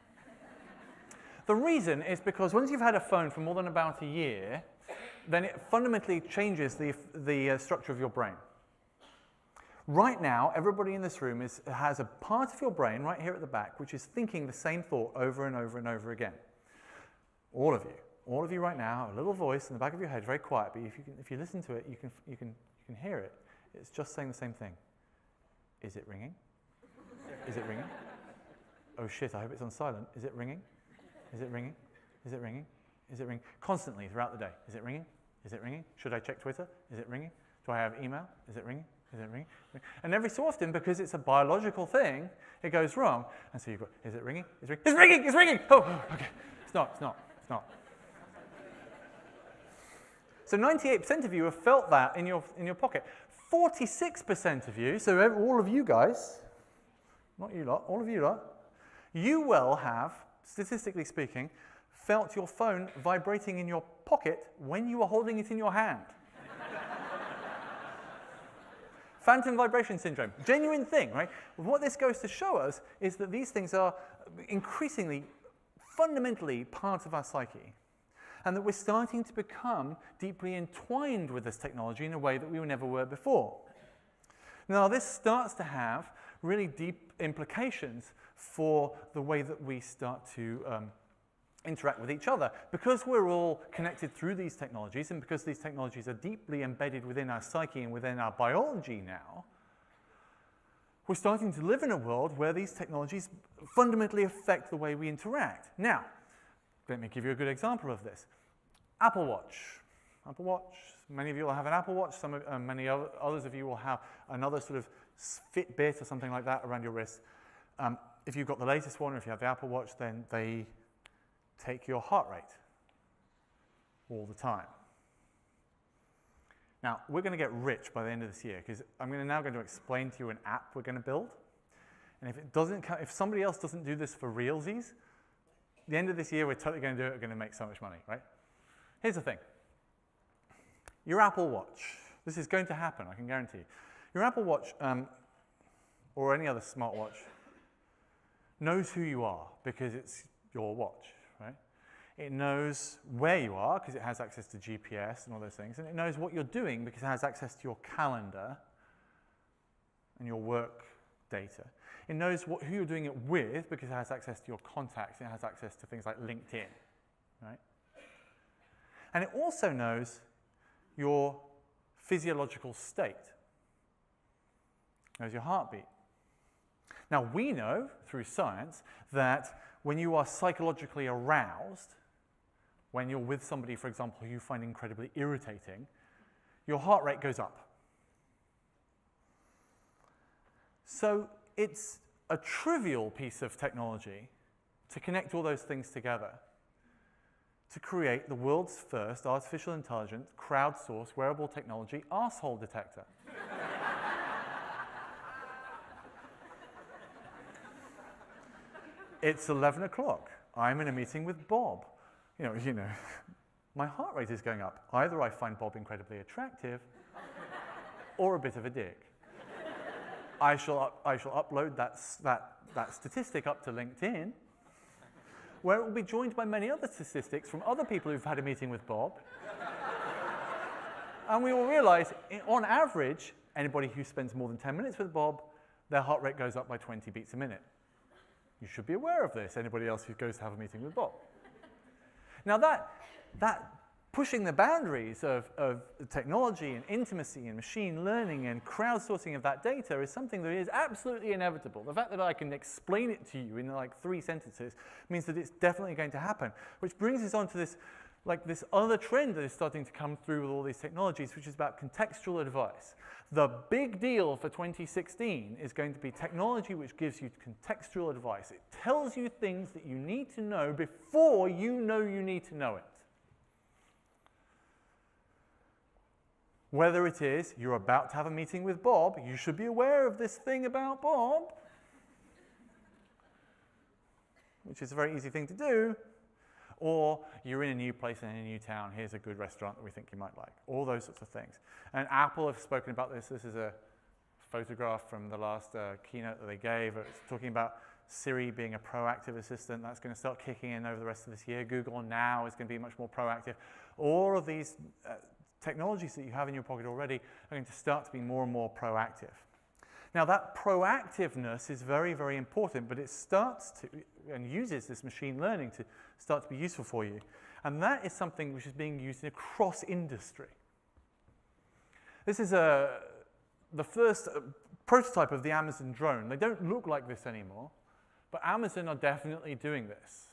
The reason is because once you've had a phone for more than about a year, then it fundamentally changes the structure of your brain. Right now, everybody in this room has a part of your brain right here at the back which is thinking the same thought over and over and over again. All of you right now, a little voice in the back of your head, very quiet, but if you listen to it, you can hear it. It's just saying the same thing. Is it ringing? Is it ringing? Oh shit, I hope it's on silent. Is it ringing? Is it ringing? Is it ringing? Is it ringing? Constantly throughout the day. Is it ringing? Is it ringing? Should I check Twitter? Is it ringing? Do I have email? Is it ringing? Is it ringing? And every so often, because it's a biological thing, it goes wrong. And so you've got, is it ringing? It's ringing. It's ringing! It's ringing! Oh, okay. It's not. So 98% of you have felt that in your pocket. 46% of you, so all of you guys, not you lot, all of you lot, you will have, statistically speaking, felt your phone vibrating in your pocket when you were holding it in your hand. Phantom vibration syndrome, genuine thing, right? What this goes to show us is that these things are increasingly, fundamentally part of our psyche, and that we're starting to become deeply entwined with this technology in a way that we never were before. Now, this starts to have really deep implications for the way that we start to interact with each other. Because we're all connected through these technologies, and because these technologies are deeply embedded within our psyche and within our biology now, we're starting to live in a world where these technologies fundamentally affect the way we interact. Now, let me give you a good example of this. Apple Watch. Apple Watch. Many of you will have an Apple Watch. Many others of you will have another sort of Fitbit or something like that around your wrist. If you've got the latest one, or if you have the Apple Watch, then they take your heart rate all the time. Now, we're going to get rich by the end of this year, because I'm now going to explain to you an app we're going to build. And if somebody else doesn't do this for realsies, the end of this year, we're totally going to do it. We're going to make so much money, right? Here's the thing. Your Apple Watch. This is going to happen, I can guarantee you. Your Apple Watch, or any other smartwatch, knows who you are because it's your watch, right? It knows where you are because it has access to GPS and all those things. And it knows what you're doing because it has access to your calendar and your work data. It knows who you're doing it with because it has access to your contacts. It has access to things like LinkedIn, right? And it also knows your physiological state. It knows your heartbeat. Now, we know through science that when you are psychologically aroused, when you're with somebody, for example, who you find incredibly irritating, your heart rate goes up. So it's a trivial piece of technology to connect all those things together to create the world's first artificial intelligent, crowdsourced, wearable technology arsehole detector. It's 11 o'clock. I'm in a meeting with Bob. You know, my heart rate is going up. Either I find Bob incredibly attractive or a bit of a dick. I shall upload that statistic up to LinkedIn, where it will be joined by many other statistics from other people who've had a meeting with Bob. And we will realize, on average, anybody who spends more than 10 minutes with Bob, their heart rate goes up by 20 beats a minute. You should be aware of this, anybody else who goes to have a meeting with Bob. Now that pushing the boundaries of technology and intimacy and machine learning and crowdsourcing of that data is something that is absolutely inevitable. The fact that I can explain it to you in like 3 sentences means that it's definitely going to happen, which brings us on to this other trend that is starting to come through with all these technologies, which is about contextual advice. The big deal for 2016 is going to be technology which gives you contextual advice. It tells you things that you need to know before you know you need to know it. Whether it is you're about to have a meeting with Bob, you should be aware of this thing about Bob. which is a very easy thing to do, or you're in a new place in a new town, here's a good restaurant that we think you might like. All those sorts of things. And Apple have spoken about this. This is a photograph from the last keynote that they gave. It's talking about Siri being a proactive assistant. That's going to start kicking in over the rest of this year. Google Now is going to be much more proactive. All of these technologies that you have in your pocket already are going to start to be more and more proactive. Now, that proactiveness is very, very important, but it starts to, and uses this machine learning to start to be useful for you. And that is something which is being used across industry. This is the first prototype of the Amazon drone. They don't look like this anymore, but Amazon are definitely doing this.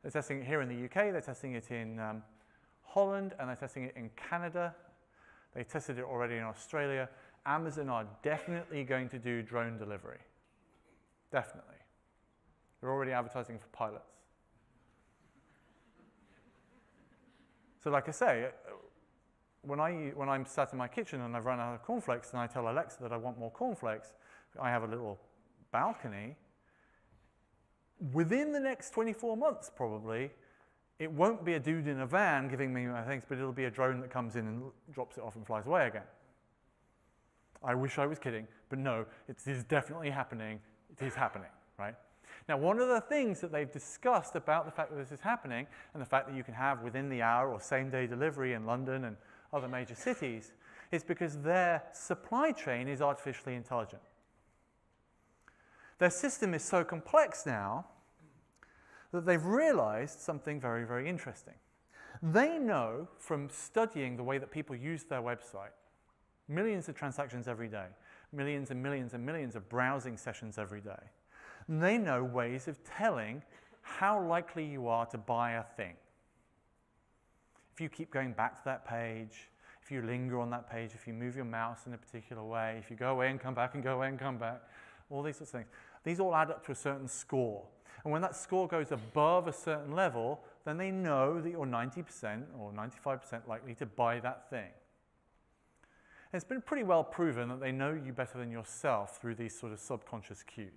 They're testing it here in the UK, they're testing it in Holland, and they're testing it in Canada. They tested it already in Australia. Amazon are definitely going to do drone delivery. Definitely. They're already advertising for pilots. So like I say, when I'm sat in my kitchen and I've run out of cornflakes and I tell Alexa that I want more cornflakes, I have a little balcony. Within the next 24 months, probably, it won't be a dude in a van giving me my things, but it'll be a drone that comes in and drops it off and flies away again. I wish I was kidding, but no, it is definitely happening. It is happening, right? Now, one of the things that they've discussed about the fact that this is happening and the fact that you can have within the hour or same-day delivery in London and other major cities is because their supply chain is artificially intelligent. Their system is so complex now that they've realized something very, very interesting. They know from studying the way that people use their website, millions of transactions every day, millions and millions and millions of browsing sessions every day. And they know ways of telling how likely you are to buy a thing. If you keep going back to that page, if you linger on that page, if you move your mouse in a particular way, if you go away and come back and go away and come back, all these sorts of things. These all add up to a certain score. And when that score goes above a certain level, then they know that you're 90% or 95% likely to buy that thing. And it's been pretty well proven that they know you better than yourself through these sort of subconscious cues.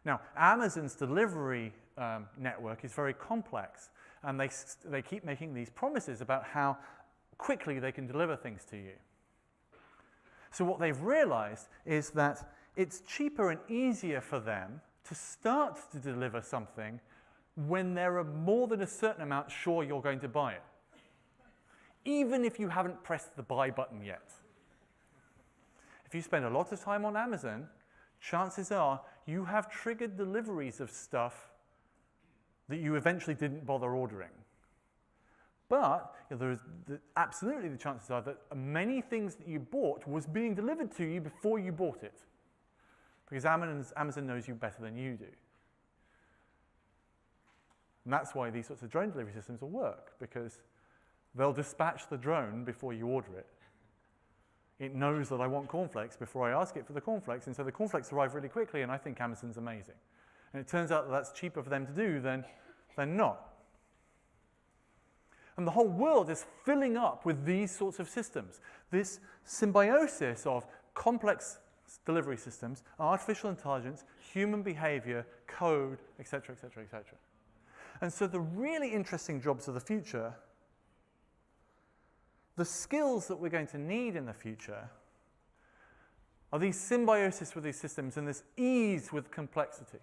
Now, Amazon's delivery network is very complex, and they keep making these promises about how quickly they can deliver things to you. So what they've realized is that it's cheaper and easier for them to start to deliver something when they're more than a certain amount sure you're going to buy it, even if you haven't pressed the buy button yet. If you spend a lot of time on Amazon, chances are you have triggered deliveries of stuff that you eventually didn't bother ordering. But absolutely the chances are that many things that you bought was being delivered to you before you bought it, because Amazon knows you better than you do. And that's why these sorts of drone delivery systems will work, because they'll dispatch the drone before you order it. It knows that I want cornflakes before I ask it for the cornflakes, and so the cornflakes arrive really quickly, and I think Amazon's amazing. And it turns out that that's cheaper for them to do than not. And the whole world is filling up with these sorts of systems. This symbiosis of complex delivery systems, artificial intelligence, human behavior, code, etc., etc., etc. And so the really interesting jobs of the future, the skills that we're going to need in the future, are these symbiosis with these systems and this ease with complexity.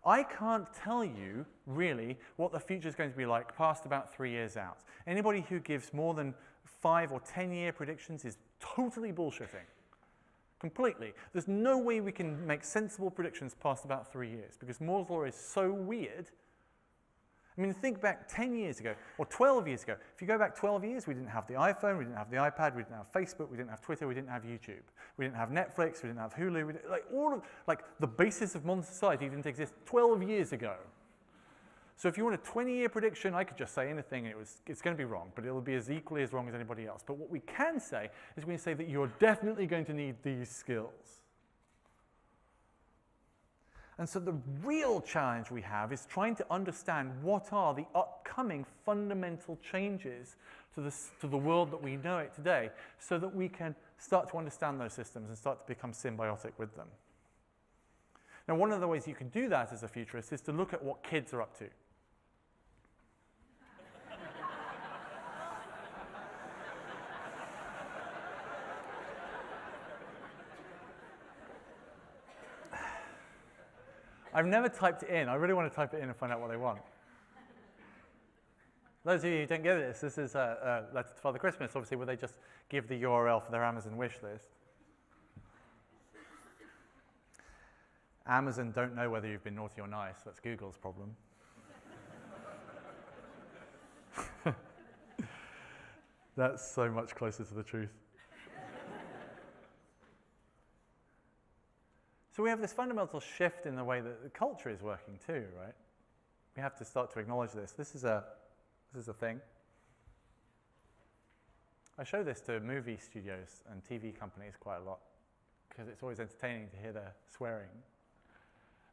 I can't tell you, really, what the future is going to be like past about 3 years out. Anybody who gives more than 5 or 10-year predictions is totally bullshitting. Completely. There's no way we can make sensible predictions past about 3 years, because Moore's law is so weird. I mean, think back 10 years ago, or 12 years ago. If you go back 12 years, we didn't have the iPhone, we didn't have the iPad, we didn't have Facebook, we didn't have Twitter, we didn't have YouTube. We didn't have Netflix, we didn't have Hulu. The basis of modern society didn't exist 12 years ago. So if you want a 20-year prediction, I could just say anything, and it's going to be wrong, but it'll be as equally as wrong as anybody else. But what we can say is we can say that you're definitely going to need these skills. And so the real challenge we have is trying to understand what are the upcoming fundamental changes to the world that we know it today, so that we can start to understand those systems and start to become symbiotic with them. Now, one of the ways you can do that as a futurist is to look at what kids are up to. I've never typed it in. I really want to type it in and find out what they want. Those of you who don't get this, this is Letter to Father Christmas, obviously, where they just give the URL for their Amazon wish list. Amazon don't know whether you've been naughty or nice. That's Google's problem. That's so much closer to the truth. So we have this fundamental shift in the way that the culture is working too, right? We have to start to acknowledge this. This is a thing. I show this to movie studios and TV companies quite a lot because it's always entertaining to hear their swearing.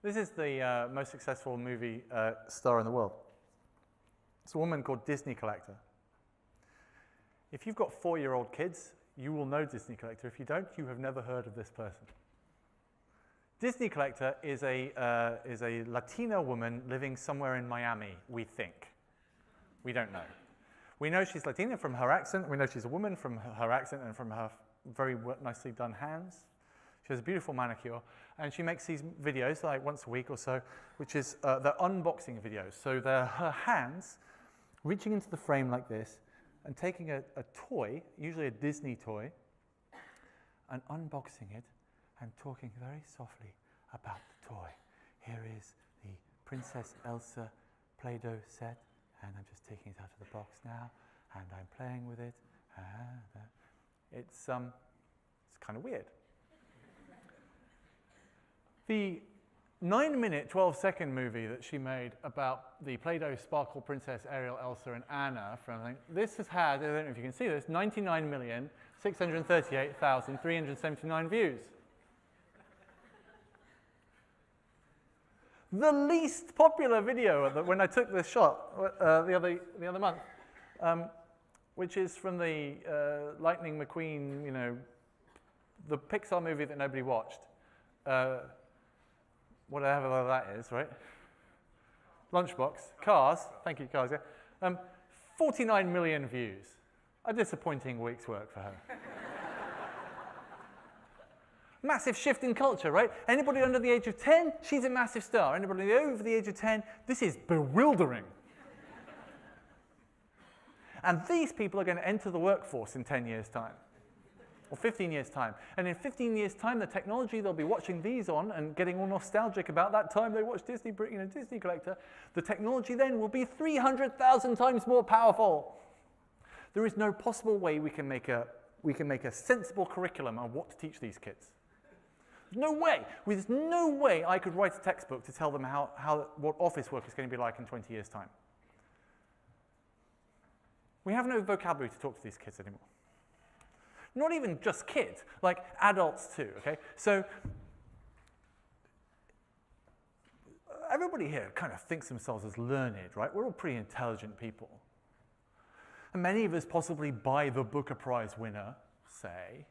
This is the most successful movie star in the world. It's a woman called Disney Collector. If you've got 4-year-old kids, you will know Disney Collector. If you don't, you have never heard of this person. Disney Collector is a Latina woman living somewhere in Miami, we think. We don't know. We know she's Latina from her accent. We know she's a woman from her accent and from her very nicely done hands. She has a beautiful manicure. And she makes these videos, like once a week or so, which is they're unboxing videos. So they're her hands reaching into the frame like this and taking a toy, usually a Disney toy, and unboxing it and talking very softly about the toy. Here is the Princess Elsa Play-Doh set, and I'm just taking it out of the box now, and I'm playing with it. It's kind of weird. The 9-minute, 12-second movie that she made about the Play-Doh Sparkle Princess Ariel, Elsa, and Anna, this has had, I don't know if you can see this, 99,638,379 views. The least popular video when I took this shot the other month, which is from the Lightning McQueen, the Pixar movie that nobody watched. Whatever that is, right? Lunchbox, Cars, thank you, Cars, yeah. 49 million views. A disappointing week's work for her. Massive shift in culture, right? Anybody under the age of 10, she's a massive star. Anybody over the age of 10, this is bewildering. And these people are going to enter the workforce in 10 years' time. Or 15 years' time. And in 15 years' time, the technology they'll be watching these on and getting all nostalgic about that time they watched Disney Collector, the technology then will be 300,000 times more powerful. There is no possible way we can make a sensible curriculum on what to teach these kids. There's no way. There's no way I could write a textbook to tell them what office work is going to be like in 20 years' time. We have no vocabulary to talk to these kids anymore. Not even just kids, like adults too, okay? So everybody here kind of thinks themselves as learned, right? We're all pretty intelligent people. And many of us possibly buy the Booker Prize winner, say,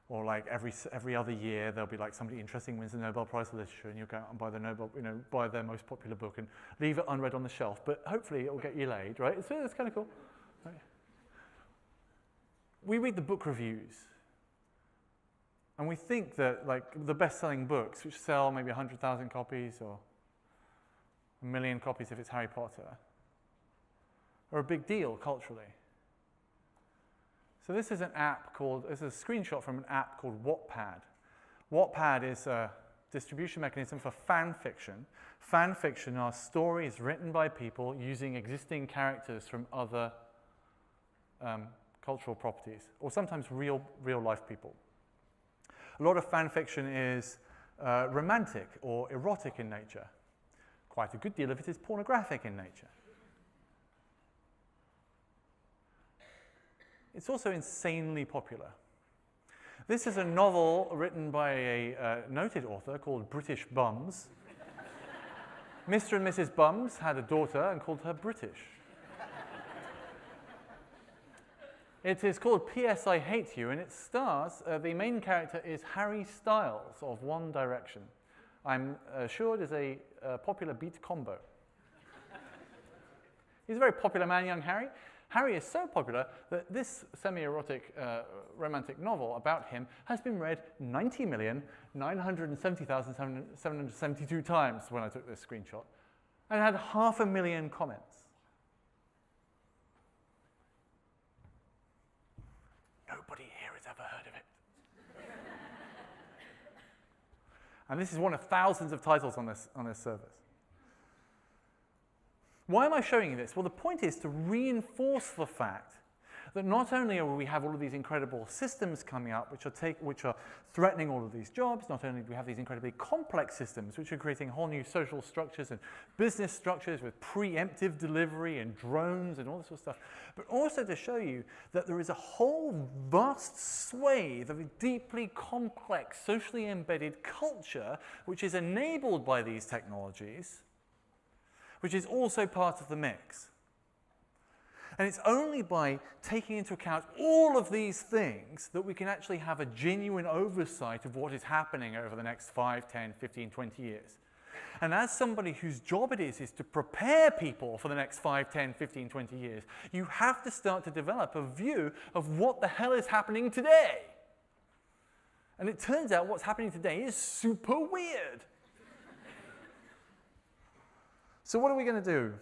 or like every other year there'll be like somebody interesting wins the Nobel Prize for Literature and you'll go out and buy their most popular book and leave it unread on the shelf, but hopefully it'll get you laid, right? So it's kind of cool. Right? We read the book reviews and we think that like the best-selling books, which sell maybe 100,000 copies or 1 million copies if it's Harry Potter, are a big deal culturally. So this is a screenshot from an app called Wattpad. Wattpad is a distribution mechanism for fan fiction. Fan fiction are stories written by people using existing characters from other cultural properties, or sometimes real life people. A lot of fan fiction is romantic or erotic in nature. Quite a good deal of it is pornographic in nature. It's also insanely popular. This is a novel written by a noted author called British Bums. Mr. and Mrs. Bums had a daughter and called her British. It is called P.S. I Hate You, and it stars, the main character is Harry Styles of One Direction. I'm assured is a popular beat combo. He's a very popular man, young Harry. Harry is so popular that this semi-erotic romantic novel about him has been read 90,970,772 times when I took this screenshot, and had 500,000 comments. Nobody here has ever heard of it. And this is one of thousands of titles on this service. Why am I showing you this? Well, the point is to reinforce the fact that not only will we have all of these incredible systems coming up which are threatening all of these jobs, not only do we have these incredibly complex systems which are creating whole new social structures and business structures with preemptive delivery and drones and all this sort of stuff, but also to show you that there is a whole vast swathe of a deeply complex, socially embedded culture which is enabled by these technologies, which is also part of the mix. And it's only by taking into account all of these things that we can actually have a genuine oversight of what is happening over the next 5, 10, 15, 20 years. And as somebody whose job it is to prepare people for the next 5, 10, 15, 20 years, you have to start to develop a view of what the hell is happening today. And it turns out what's happening today is super weird. So what are we going to do?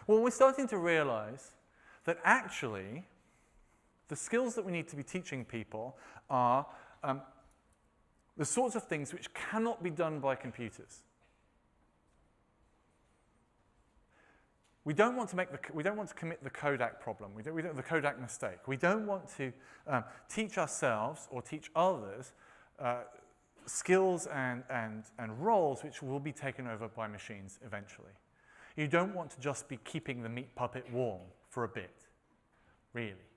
Well, we're starting to realize that actually the skills that we need to be teaching people are the sorts of things which cannot be done by computers. We don't want to commit the Kodak problem. We don't the Kodak mistake. We don't want to teach ourselves or teach others skills and roles which will be taken over by machines eventually. You don't want to just be keeping the meat puppet warm for a bit, really.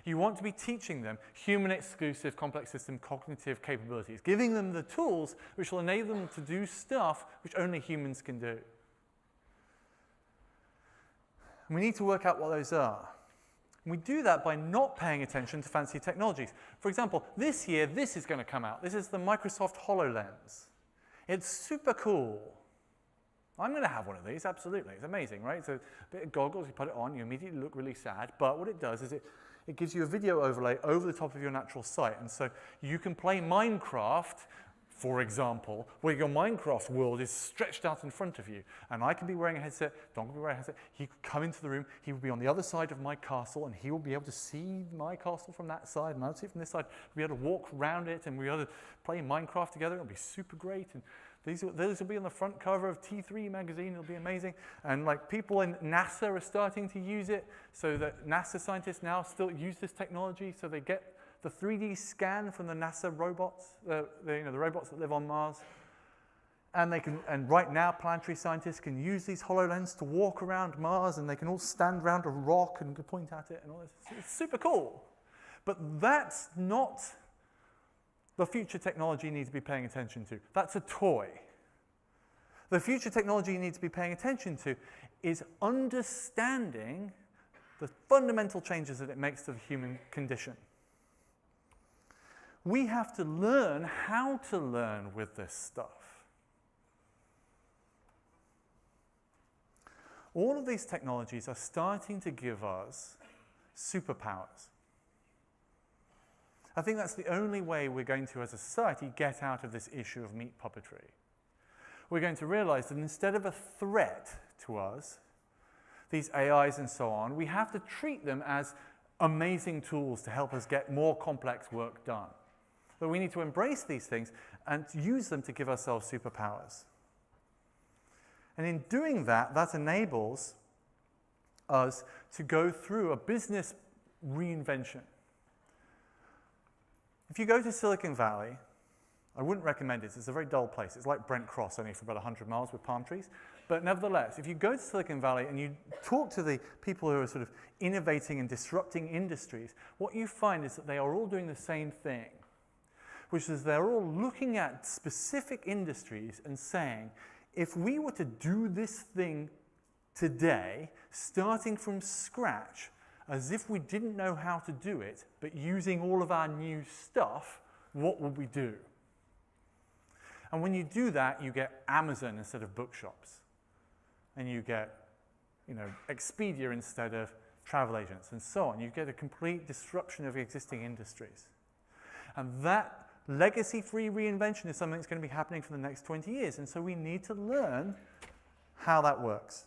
You want to be teaching them human-exclusive complex system cognitive capabilities, giving them the tools which will enable them to do stuff which only humans can do. And we need to work out what those are. And we do that by not paying attention to fancy technologies. For example, this year, this is going to come out. This is the Microsoft HoloLens. It's super cool. I'm going to have one of these, absolutely. It's amazing, right? It's a bit of goggles, you put it on, you immediately look really sad, but what it does is it gives you a video overlay over the top of your natural sight, and so you can play Minecraft, for example, where your Minecraft world is stretched out in front of you, and I can be wearing a headset, Don can be wearing a headset, he could come into the room, he will be on the other side of my castle, and he will be able to see my castle from that side, and I'll see it from this side, we'll be able to walk around it, and we'll be able to play Minecraft together, it'll be super great, and those will be on the front cover of T3 magazine. It'll be amazing. And like people in NASA are starting to use it, so that NASA scientists now still use this technology. So they get the 3D scan from the NASA robots, the robots that live on Mars. And right now, planetary scientists can use these HoloLens to walk around Mars, and they can all stand around a rock and point at it and all this. It's super cool. But that's not the future technology you need to be paying attention to. That's a toy. The future technology you need to be paying attention to is understanding the fundamental changes that it makes to the human condition. We have to learn how to learn with this stuff. All of these technologies are starting to give us superpowers. I think that's the only way we're going to, as a society, get out of this issue of meat puppetry. We're going to realize that instead of a threat to us, these AIs and so on, we have to treat them as amazing tools to help us get more complex work done. But we need to embrace these things and use them to give ourselves superpowers. And in doing that, that enables us to go through a business reinvention. If you go to Silicon Valley, I wouldn't recommend it. It's a very dull place. It's like Brent Cross, only for about 100 miles with palm trees. But nevertheless, if you go to Silicon Valley and you talk to the people who are sort of innovating and disrupting industries, what you find is that they are all doing the same thing, which is they're all looking at specific industries and saying, if we were to do this thing today, starting from scratch, as if we didn't know how to do it, but using all of our new stuff, what would we do? And when you do that, you get Amazon instead of bookshops. And you get, Expedia instead of travel agents, and so on. You get a complete disruption of existing industries. And that legacy-free reinvention is something that's going to be happening for the next 20 years. And so we need to learn how that works.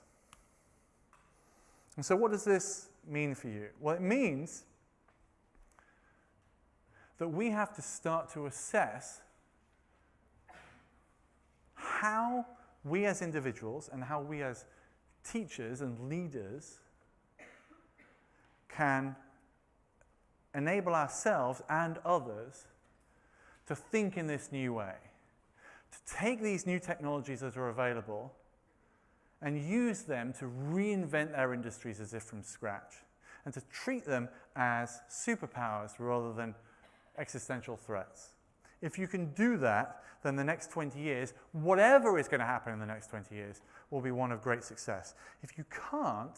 And so what does this mean for you? Well, it means that we have to start to assess how we as individuals and how we as teachers and leaders can enable ourselves and others to think in this new way, to take these new technologies that are available and use them to reinvent their industries as if from scratch, and to treat them as superpowers rather than existential threats. If you can do that, then the next 20 years, whatever is going to happen in the next 20 years, will be one of great success. If you can't,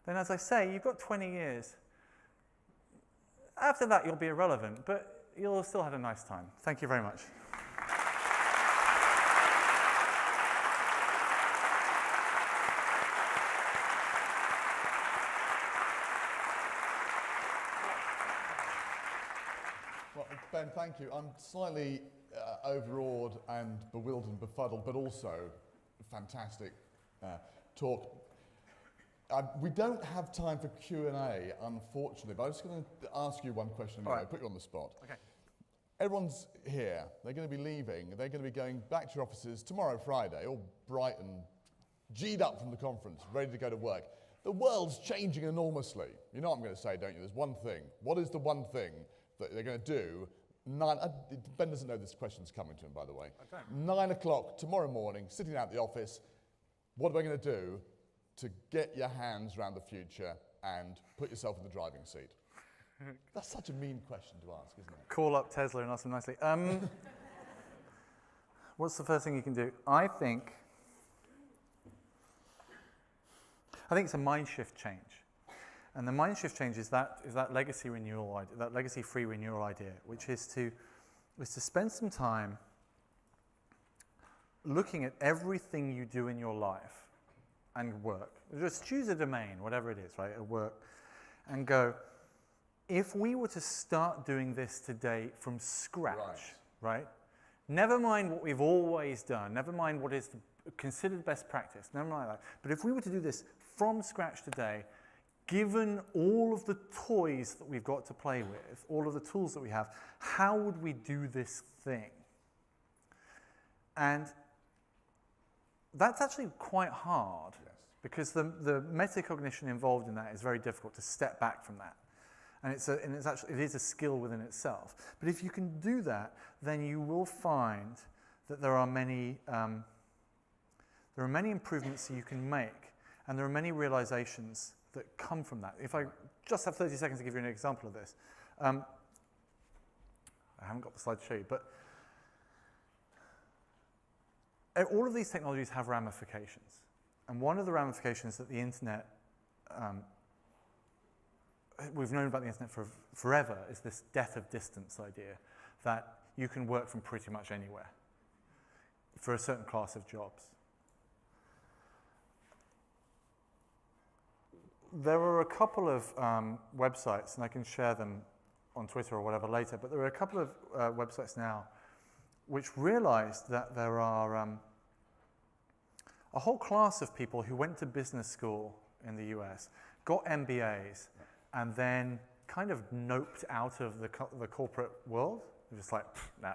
then as I say, you've got 20 years. After that, you'll be irrelevant, but you'll still have a nice time. Thank you very much. Well, Ben, thank you. I'm slightly overawed and bewildered and befuddled, but also fantastic talk. We don't have time for Q&A, unfortunately, but I'm just going to ask you one question anyway, put you on the spot. Okay. Everyone's here. They're going to be leaving. They're going to be going back to your offices tomorrow, Friday, all bright and G'd up from the conference, ready to go to work. The world's changing enormously. You know what I'm going to say, don't you? There's one thing. What is the one thing that they're going to do? Ben doesn't know this question's coming to him, by the way. Okay. 9 o'clock tomorrow morning, sitting out the office. What am I going to do to get your hands around the future and put yourself in the driving seat? That's such a mean question to ask, isn't it? Call up Tesla and ask them nicely. What's the first thing you can do? I think it's a mind shift change. And the mind shift change is that legacy renewal, that legacy-free renewal idea, which is to spend some time looking at everything you do in your life and work. Just choose a domain, whatever it is, right, at work, and go, if we were to start doing this today from scratch, right? Never mind what we've always done, never mind what is considered best practice, never mind that. But if we were to do this from scratch today, given all of the toys that we've got to play with, all of the tools that we have, how would we do this thing? And that's actually quite hard, because the metacognition involved in that is very difficult to step back from that. And it is a skill within itself. But if you can do that, then you will find that there are many improvements that you can make, and there are many realizations that come from that. If I just have 30 seconds to give you an example of this. I haven't got the slide to show you, but all of these technologies have ramifications. And one of the ramifications that the internet, we've known about the internet for forever, is this death of distance idea, that you can work from pretty much anywhere for a certain class of jobs. There are a couple of websites, and I can share them on Twitter or whatever later, but there are a couple of websites now which realized that there are a whole class of people who went to business school in the US, got MBAs, and then kind of noped out of the corporate world. They're just like, nah.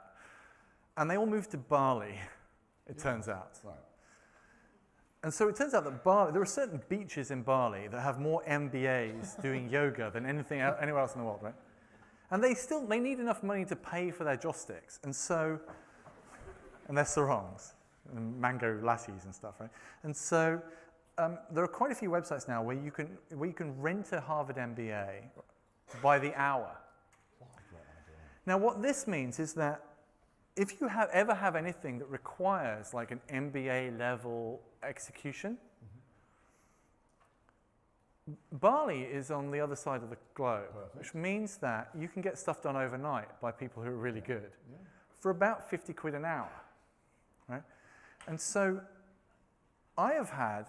And they all moved to Bali, it turns out. Right. And so it turns out that Bali, there are certain beaches in Bali that have more MBAs doing yoga than anywhere else in the world, right? And they need enough money to pay for their joss sticks, and their sarongs, and mango lattes and stuff, right? And so there are quite a few websites now where you can rent a Harvard MBA by the hour. Now, what this means is that if you ever have anything that requires like an MBA level execution, Bali is on the other side of the globe, which means that you can get stuff done overnight by people who are really good for about 50 quid an hour. right? And so I have had,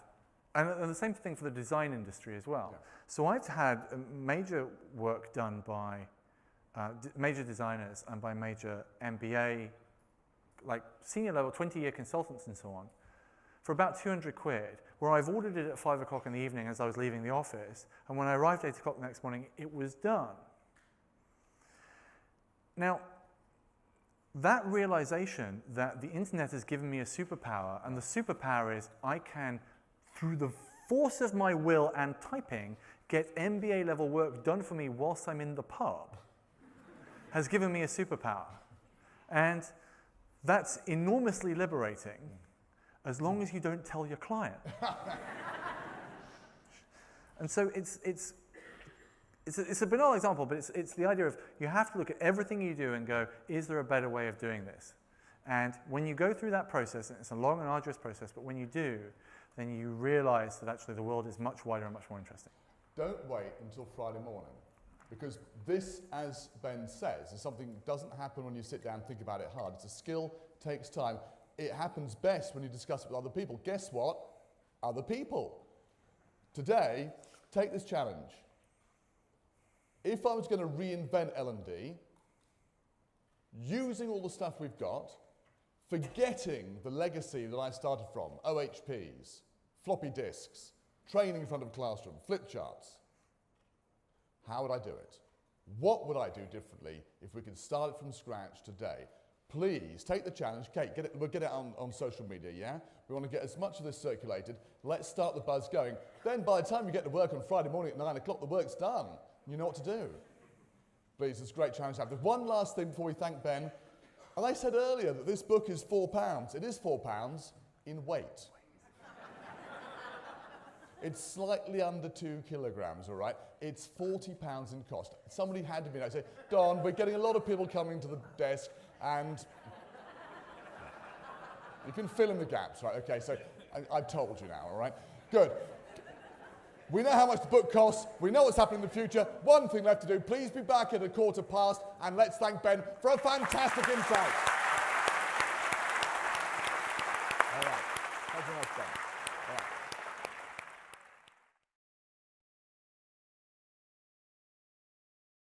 and the same thing for the design industry as well. Yeah. So I've had major work done by major designers and by major MBA, like senior level, 20-year consultants and so on, for about 200 quid, where I've ordered it at 5 o'clock in the evening as I was leaving the office, and when I arrived at 8 o'clock the next morning, it was done. Now, that realization that the internet has given me a superpower, and the superpower is I can, through the force of my will and typing, get MBA level work done for me whilst I'm in the pub, has given me a superpower. And that's enormously liberating, as long as you don't tell your client. And so it's a banal example, but it's the idea of you have to look at everything you do and go, is there a better way of doing this? And when you go through that process, and it's a long and arduous process, but when you do, then you realize that actually the world is much wider and much more interesting. Don't wait until Friday morning, because this, as Ben says, is something that doesn't happen when you sit down and think about it hard. It's a skill, takes time. It happens best when you discuss it with other people. Guess what? Other people. Today, take this challenge. If I was going to reinvent L&D, using all the stuff we've got, forgetting the legacy that I started from, OHPs, floppy disks, training in front of a classroom, flip charts, how would I do it? What would I do differently if we could start it from scratch today? Please take the challenge. Kate, we'll get it on social media, yeah? We want to get as much of this circulated. Let's start the buzz going. Then by the time you get to work on Friday morning at 9 o'clock, the work's done. You know what to do. Please, it's a great challenge to have. There's one last thing before we thank Ben. And I said earlier that this book is £4. It is £4 in weight. It's slightly under 2 kilograms, all right? It's £40 in cost. Somebody had to be say, Don, we're getting a lot of people coming to the desk, and you can fill in the gaps, right? Okay, so I've told you now, all right? Good. We know how much the book costs. We know what's happening in the future. One thing left to do. Please be back at 1:15, and let's thank Ben for a fantastic insight. All right. Thank you very much, Ben. All right.